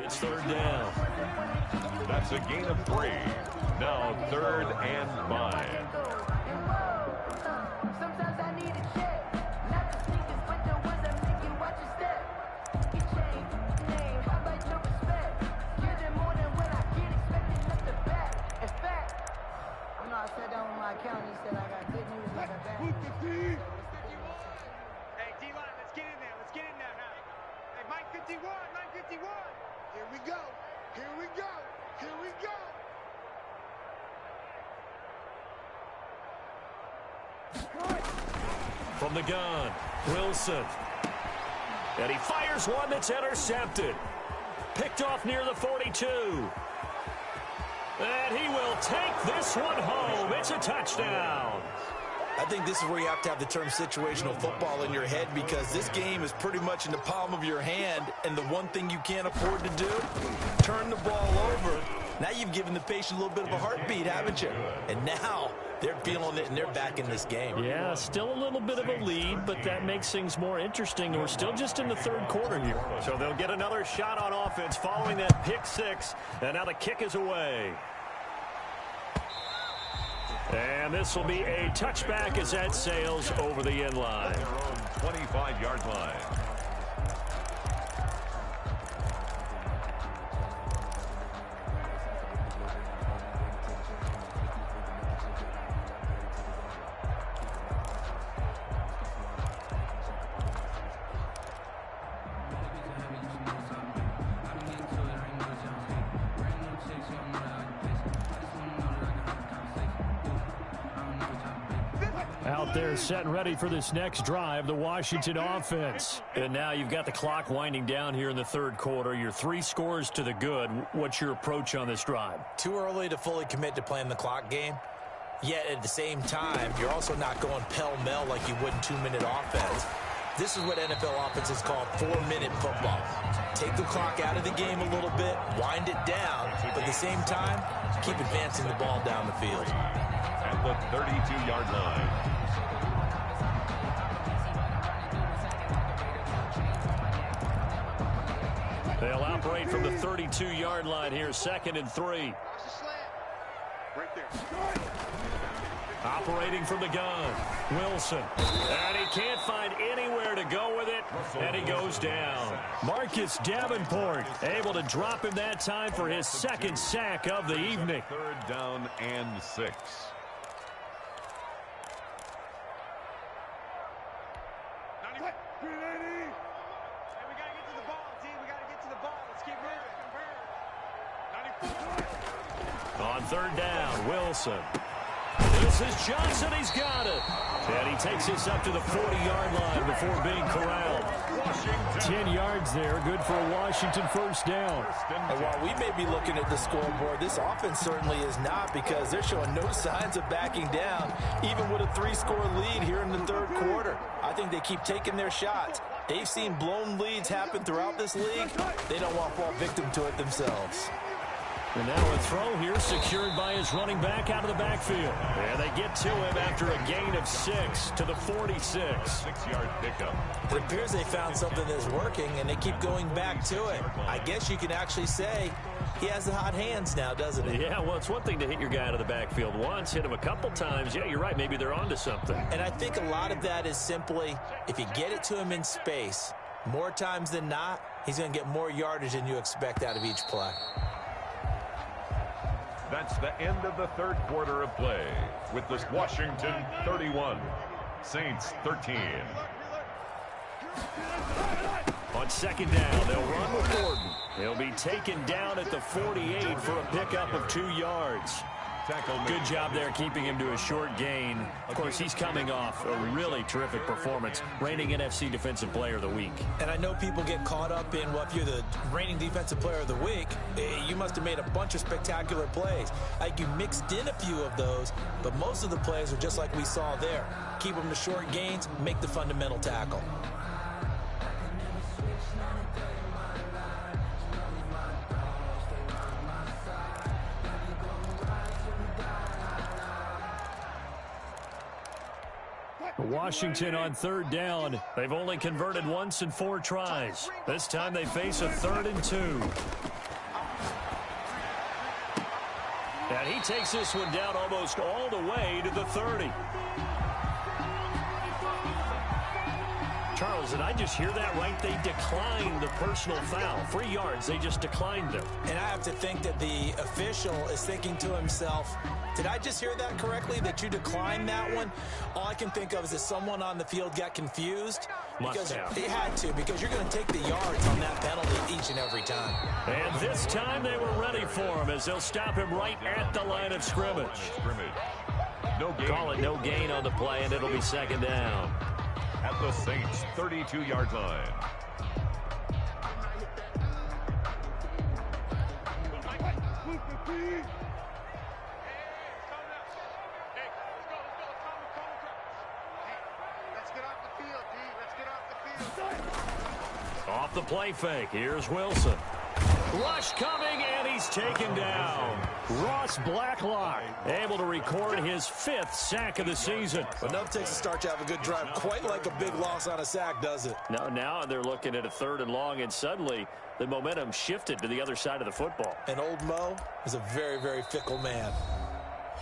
It's third down. That's a gain of 3. Now 3rd and 5. Sometimes I need a check. Not the sneakers, but the ones that make you watch your step. Get change, name, how about your respect? Give them more than what I get, expecting nothing back. In fact, I know I sat down with my accountant, he said I got good news and I got bad news. Hey, D-line, let's get in there. Let's get in there now. Hey, Mike 51, Mike 51. Here we go. Here we go. Here we go. From the gun, Wilson. And he fires one that's intercepted. Picked off near the 42. And he will take this one home. It's a touchdown. I think this is where you have to have the term situational football in your head, because this game is pretty much in the palm of your hand, and the one thing you can't afford to do, turn the ball over. Now you've given the patient a little bit of a heartbeat, haven't you? And now they're feeling it, and they're back in this game. Yeah, still a little bit of a lead, but that makes things more interesting. We're still just in the third quarter here. So they'll get another shot on offense following that pick six, and now the kick is away. And this will be a touchback as that sails over the end line. Their own 25-yard line. Out there set and ready for this next drive, the Washington offense. And now you've got the clock winding down here in the third quarter. You're 3 scores to the good. What's your approach on this drive? Too early to fully commit to playing the clock game. Yet at the same time, you're also not going pell-mell like you would in 2-minute offense. This is what NFL offenses call 4-minute football. Take the clock out of the game a little bit, wind it down, but at the same time, keep advancing the ball down the field. At the 32-yard line. They'll operate from the 32-yard line here, 2nd and 3. Right there. Operating from the gun, Wilson. And he can't find anywhere to go with it, and he goes down. Marcus Davenport able to drop him that time for his 2nd sack of the evening. 3rd down and 6. On 3rd down, Wilson. This is Johnson. He's got it. And he takes this up to the 40-yard line before being corralled. 10 yards there. Good for a Washington 1st down. And while we may be looking at the scoreboard, this offense certainly is not, because they're showing no signs of backing down, even with a 3-score lead here in the third quarter. I think they keep taking their shots. They've seen blown leads happen throughout this league. They don't want to fall victim to it themselves. And now a throw here secured by his running back out of the backfield. And they get to him after a gain of 6 to the 46. 6-yard pickup. It appears they found something that's working, and they keep going back to it. I guess you can actually say he has the hot hands now, doesn't he? Yeah, well, it's one thing to hit your guy out of the backfield once, hit him a couple times. Yeah, you're right. Maybe they're onto something. And I think a lot of that is simply, if you get it to him in space, more times than not, he's going to get more yardage than you expect out of each play. That's the end of the third quarter of play, with this Washington 31, Saints 13. On 2nd down, they'll run with Gordon. He'll be taken down at the 48 for a pickup of 2 yards. Good job there keeping him to a short gain. Of course, he's coming off a really terrific performance, reigning NFC Defensive Player of the Week. And I know people get caught up in, well, if you're the reigning Defensive Player of the Week, you must have made a bunch of spectacular plays. Like, you mixed in a few of those, but most of the plays are just like we saw there. Keep them to short gains, make the fundamental tackle. Washington on 3rd down. They've only converted once in 4 tries. This time they face a 3rd and 2. And he takes this one down almost all the way to the 30. Charles, did I just hear that right? They declined the personal foul. 3 yards, they just declined them. And I have to think that the official is thinking to himself, did I just hear that correctly, that you declined that one? All I can think of is that someone on the field got confused. Must have. He had to, because you're going to take the yards on that penalty each and every time. And this time they were ready for him as they'll stop him right at the line of scrimmage. No gain. Call it no gain on the play, and it'll be second down. At the Saints' 32-yard line. Off the play fake, here's Wilson. Rush coming, and he's taken down. Ross Blacklock able to record his 5th sack of the season. Enough takes a start to have a good drive. Quite like a big loss on a sack, does it? Now they're looking at a 3rd and long, and suddenly the momentum shifted to the other side of the football. And old Mo is a very, very fickle man.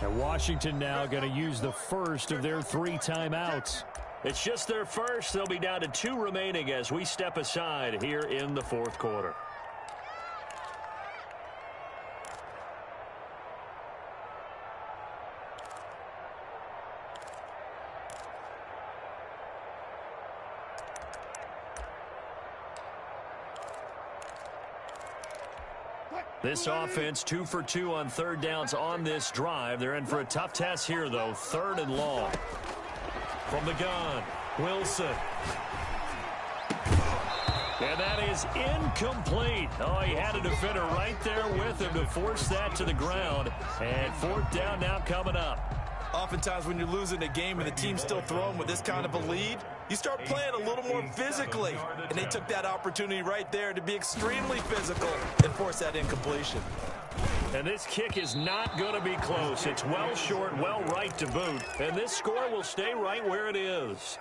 And Washington now going to use the first of their 3 timeouts. It's just their first. They'll be down to 2 remaining as we step aside here in the 4th quarter. This offense 2 for 2 on 3rd downs on this drive. They're in for a tough test here, though. 3rd and long. From the gun, Wilson. And that is incomplete. Oh, he had a defender right there with him to force that to the ground. And 4th down now coming up. Oftentimes when you're losing a game and the team's still throwing with this kind of a lead, you start playing a little more physically. And they took that opportunity right there to be extremely physical and force that incompletion. And this kick is not going to be close. It's well short, well right to boot. And this score will stay right where it is.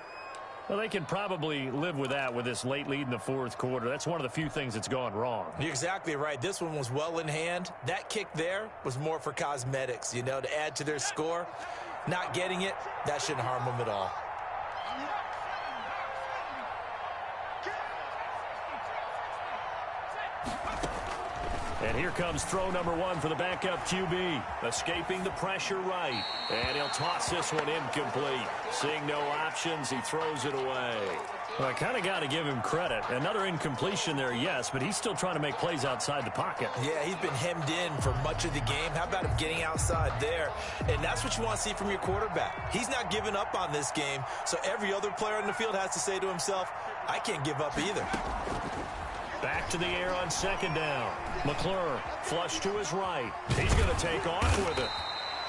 Well, they can probably live with that with this late lead in the 4th quarter. That's one of the few things that's gone wrong. You're exactly right. This one was well in hand. That kick there was more for cosmetics, you know, to add to their score. Not getting it, that shouldn't harm them at all. And here comes throw number 1 for the backup QB. Escaping the pressure right. And he'll toss this one incomplete. Seeing no options, he throws it away. Well, I kind of got to give him credit. Another incompletion there, yes, but he's still trying to make plays outside the pocket. Yeah, he's been hemmed in for much of the game. How about him getting outside there? And that's what you want to see from your quarterback. He's not giving up on this game, so every other player on the field has to say to himself, I can't give up either. Back to the air on 2nd down. McClure, flush to his right. He's going to take off with it.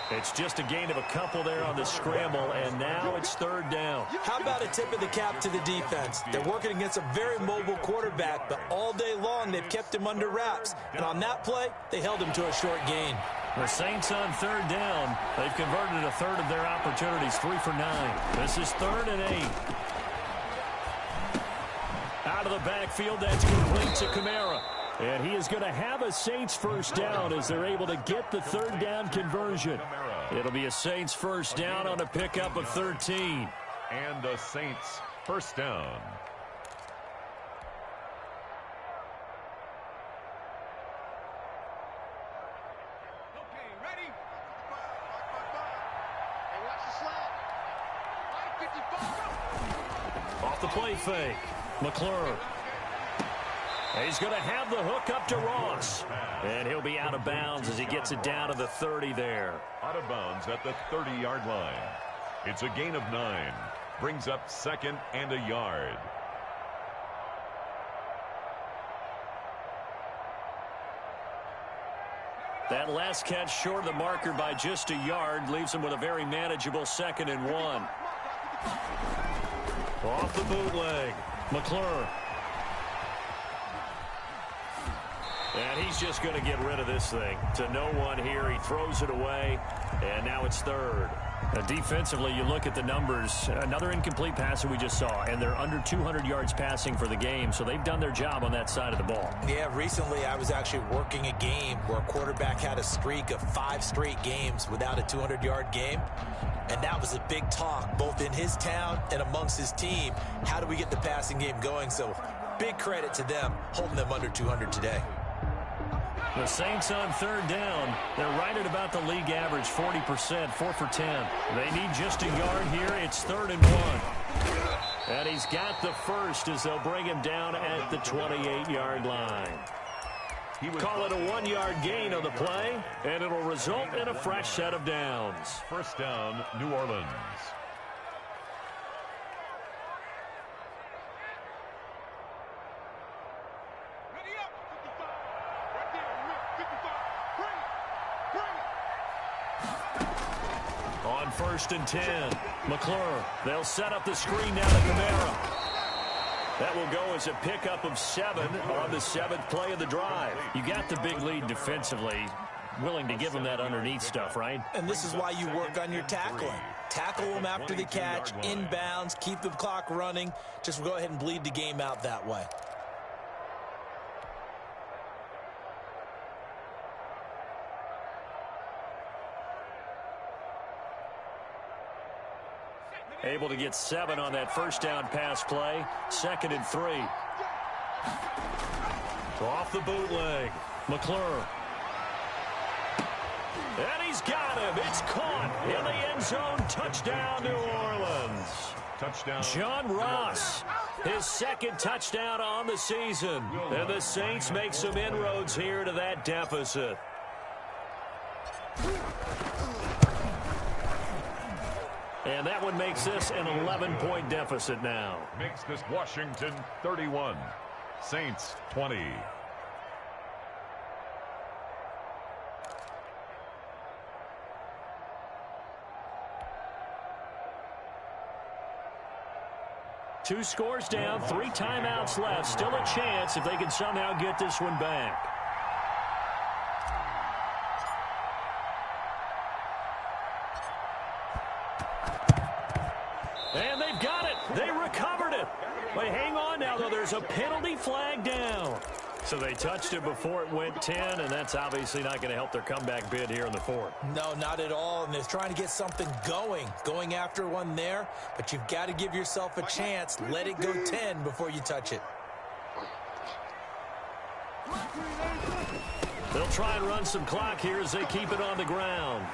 It's just a gain of a couple there on the scramble, and now it's 3rd down. How about a tip of the cap to the defense? They're working against a very mobile quarterback, but all day long they've kept him under wraps. And on that play, they held him to a short gain. The Saints on 3rd down. They've converted a 1/3 of their opportunities, 3 for 9. This is 3rd and 8. Out of the backfield, that's complete to Kamara. And he is going to have a Saints 1st down as they're able to get the 3rd down conversion. It'll be a Saints 1st down on a pickup of 13. And the Saints 1st down. Okay, ready? Hey, watch the slap. 55. Off the play fake. McClure. He's going to have the hook up to Ross. And he'll be out of bounds as he gets it down to the 30 there. Out of bounds at the 30-yard line. It's a gain of 9. Brings up 2nd and a yard. That last catch short of the marker by just a yard leaves him with a very manageable 2nd and 1. Off the bootleg. McClure. And he's just going to get rid of this thing. To no one here. He throws it away. And now it's 3rd. Defensively, you look at the numbers. Another incomplete pass that we just saw, and they're under 200 yards passing for the game, so they've done their job on that side of the ball. Yeah, recently I was actually working a game where a quarterback had a streak of 5 straight games without a 200-yard game, and that was a big talk, both in his town and amongst his team. How do we get the passing game going? So big credit to them, holding them under 200 today. The Saints on third down. They're right at about the league average, 40%, 4 for 10. They need just a yard here. It's 3rd and 1. And he's got the first as they'll bring him down at the 28-yard line. Call it a 1-yard gain on the play, and it'll result in a fresh set of downs. First down, New Orleans. On 1st and 10, McClure. They'll set up the screen down to Kamara. That will go as a pickup of 7 on the 7th play of the drive. You got the big lead defensively. Willing to give them that underneath stuff, right? And this is why you work on your tackling. Tackle them after the catch, inbounds, keep the clock running. Just go ahead and bleed the game out that way. Able to get 7 on that first down pass play. 2nd and 3. Off the bootleg. McClure. And he's got him. It's caught in the end zone. Touchdown, New Orleans. Touchdown. John Ross, his 2nd touchdown on the season. And the Saints make some inroads here to that deficit. And that one makes this an 11-point deficit now. Makes this Washington 31. Saints 20. Two scores down, 3 timeouts left. Still a chance if they can somehow get this one back. And they've got it. They recovered it. But hang on now, though. There's a penalty flag down. So they touched it before it went 10, and that's obviously not going to help their comeback bid here in the 4th. No, not at all. And they're trying to get something going after one there. But you've got to give yourself a chance. Let it go 10 before you touch it. They'll try and run some clock here as they keep it on the ground.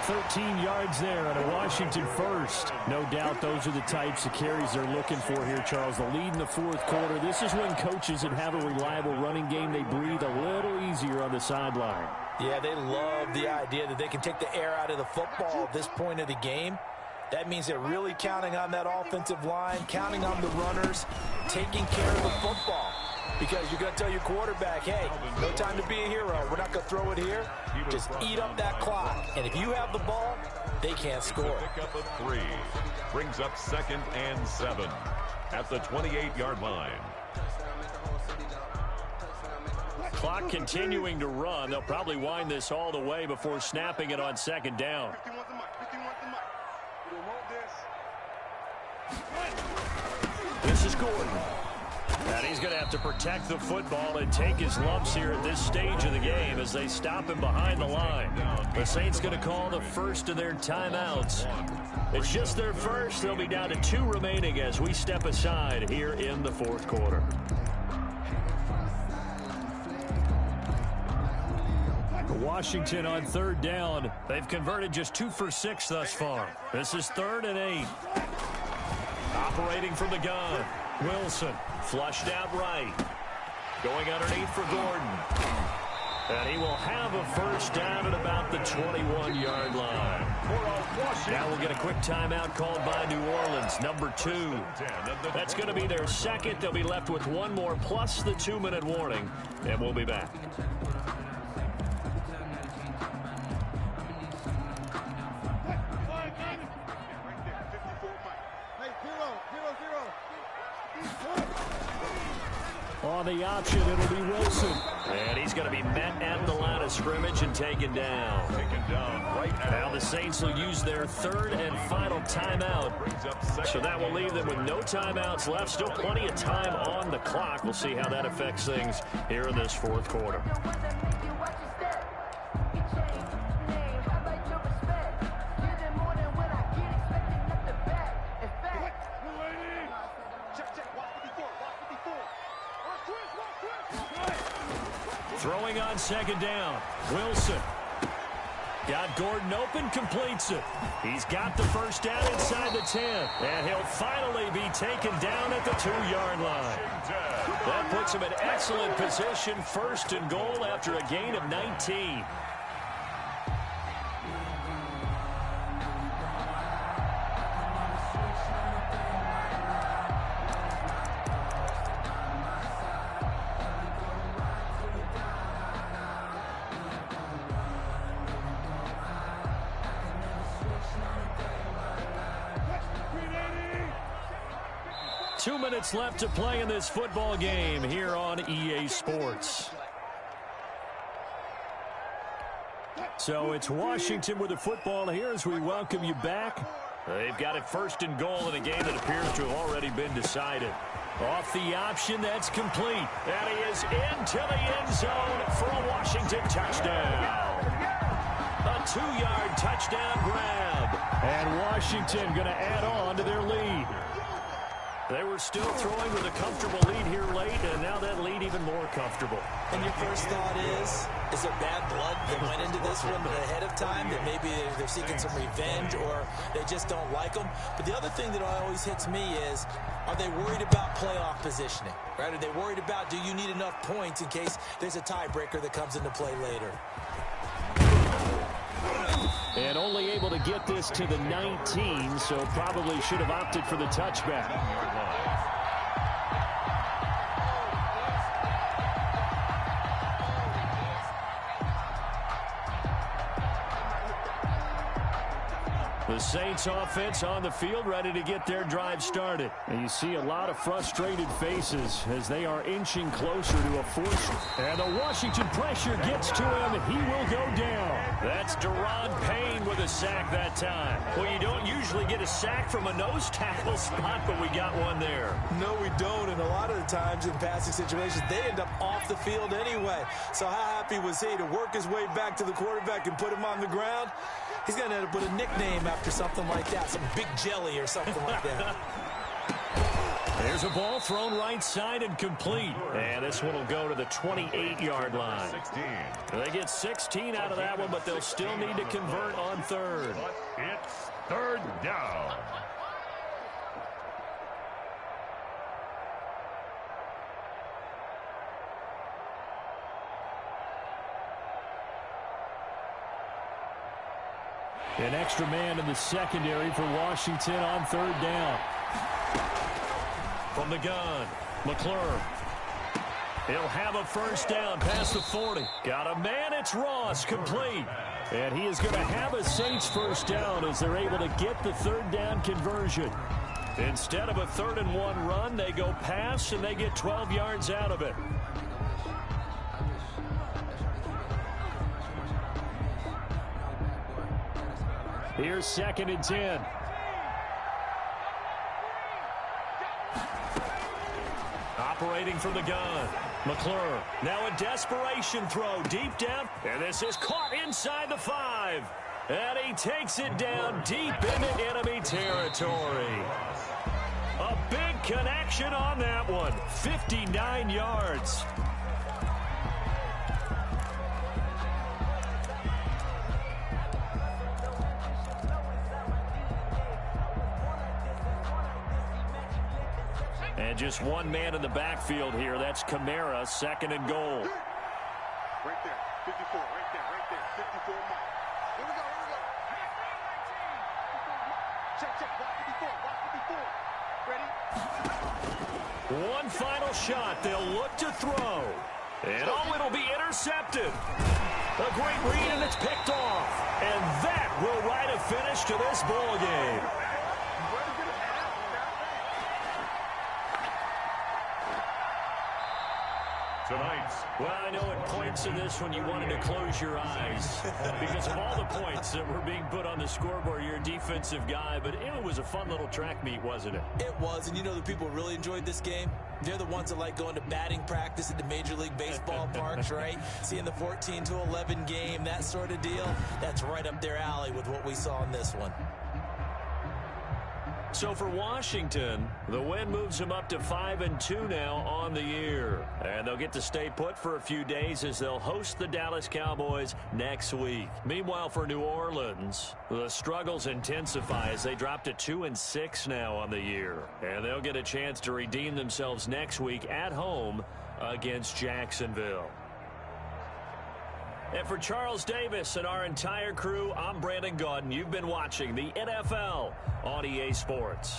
13 yards there on a Washington first. No doubt those are the types of carries they're looking for here, Charles. The lead in the 4th quarter. This is when coaches that have a reliable running game, they breathe a little easier on the sideline. Yeah, they love the idea that they can take the air out of the football at this point of the game. That means they're really counting on that offensive line, counting on the runners, taking care of the football. Because you're going to tell your quarterback, hey, no time to be a hero. We're not going to throw it here. Just eat up that clock. And if you have the ball, they can't score. Pickup of 3. Brings up 2nd and 7 at the 28-yard line. Clock continuing to run. They'll probably wind this all the way before snapping it on 2nd down. This is Gordon. And he's going to have to protect the football and take his lumps here at this stage of the game as they stop him behind the line. The Saints going to call the first of their timeouts. It's just their first. They'll be down to 2 remaining as we step aside here in the 4th quarter. Washington on 3rd down. They've converted just 2 for 6 thus far. This is 3rd and 8. Operating from the gun. Wilson flushed out right. Going underneath for Gordon. And he will have a first down at about the 21-yard line. Now we'll get a quick timeout called by New Orleans, number 2. That's going to be their 2nd. They'll be left with 1 more plus the 2-minute warning. And we'll be back. On the option, it'll be Wilson. And he's going to be met at the line of of scrimmage and taken down. Taken down right at Now the Saints will use their third and final timeout. So that will leave them with no timeouts left. Still plenty of time on the clock. We'll see how that affects things here in this fourth quarter. Throwing on second down. Wilson. Got Gordon open, completes it. He's got the first down inside the 10. And he'll finally be taken down at the 2-yard line. That puts him in excellent position, first and goal after a gain of 19. Minutes left to play in this football game here on EA Sports. So it's Washington with the football here as we welcome you back. They've got it first and goal in a game that appears to have already been decided. Off the option, that's complete. And he is into the end zone for a Washington touchdown. A 2-yard touchdown grab. And Washington going to add on to their lead. They were still throwing with a comfortable lead here late, and now that lead even more comfortable. And your first thought is there bad blood that went into this one ahead of time, that maybe they're seeking some revenge or they just don't like them? But the other thing that always hits me is, are they worried about playoff positioning? Right? Are they worried about, do you need enough points in case there's a tiebreaker that comes into play later? And only able to get this to the 19, so probably should have opted for the touchback. The Saints offense on the field, ready to get their drive started. And you see a lot of frustrated faces as they are inching closer to a force. And the Washington pressure gets to him. He will go down. That's Deron Payne with a sack that time. Well, you don't usually get a sack from a nose tackle spot, but we got one there. No, we don't. And a lot of the times in passing situations, they end up off the field anyway. So how happy was he to work his way back to the quarterback and put him on the ground? He's going to end up with a nickname after something like that, some Big Jelly or something like that. There's a ball thrown right side and complete. And this one will go to the 28-yard line. 16. They get 16 out of that one, but they'll still need to convert on third. It's third down. An extra man in the secondary for Washington on third down. From the gun, McClure. He'll have a first down past the 40. Got a man, it's Ross, complete. And he is going to have a Saints first down as they're able to get the third down conversion. Instead of a 3rd-and-1 run, they go pass and they get 12 yards out of it. Here's 2nd and 10. Operating from the gun. McClure. Now a desperation throw deep down. And this is caught inside the 5. And he takes it down deep into enemy territory. A big connection on that one. 59 yards. And just one man in the backfield here. That's Kamara, 2nd and goal. Right there, 54, right there, 54 mark. Here we go. Check, block 54, Ready? One final shot. They'll look to throw. And it'll be intercepted. A great read, and it's picked off. And that will write a finish to this ball game. tonight's. Well, I know at points in this one you wanted to close your eyes because of all the points that were being put on the scoreboard. You're a defensive guy, but it was a fun little track meet, wasn't it? It was, and you know the people really enjoyed this game? They're the ones that like going to batting practice at the Major League Baseball parks, right? Seeing the 14-11 game, that sort of deal. That's right up their alley with what we saw in this one. So for Washington, the win moves them up to 5-2 now on the year. And they'll get to stay put for a few days as they'll host the Dallas Cowboys next week. Meanwhile, for New Orleans, the struggles intensify as they drop to 2-6 now on the year. And they'll get a chance to redeem themselves next week at home against Jacksonville. And for Charles Davis and our entire crew, I'm Brandon Gaudin. You've been watching the NFL on EA Sports.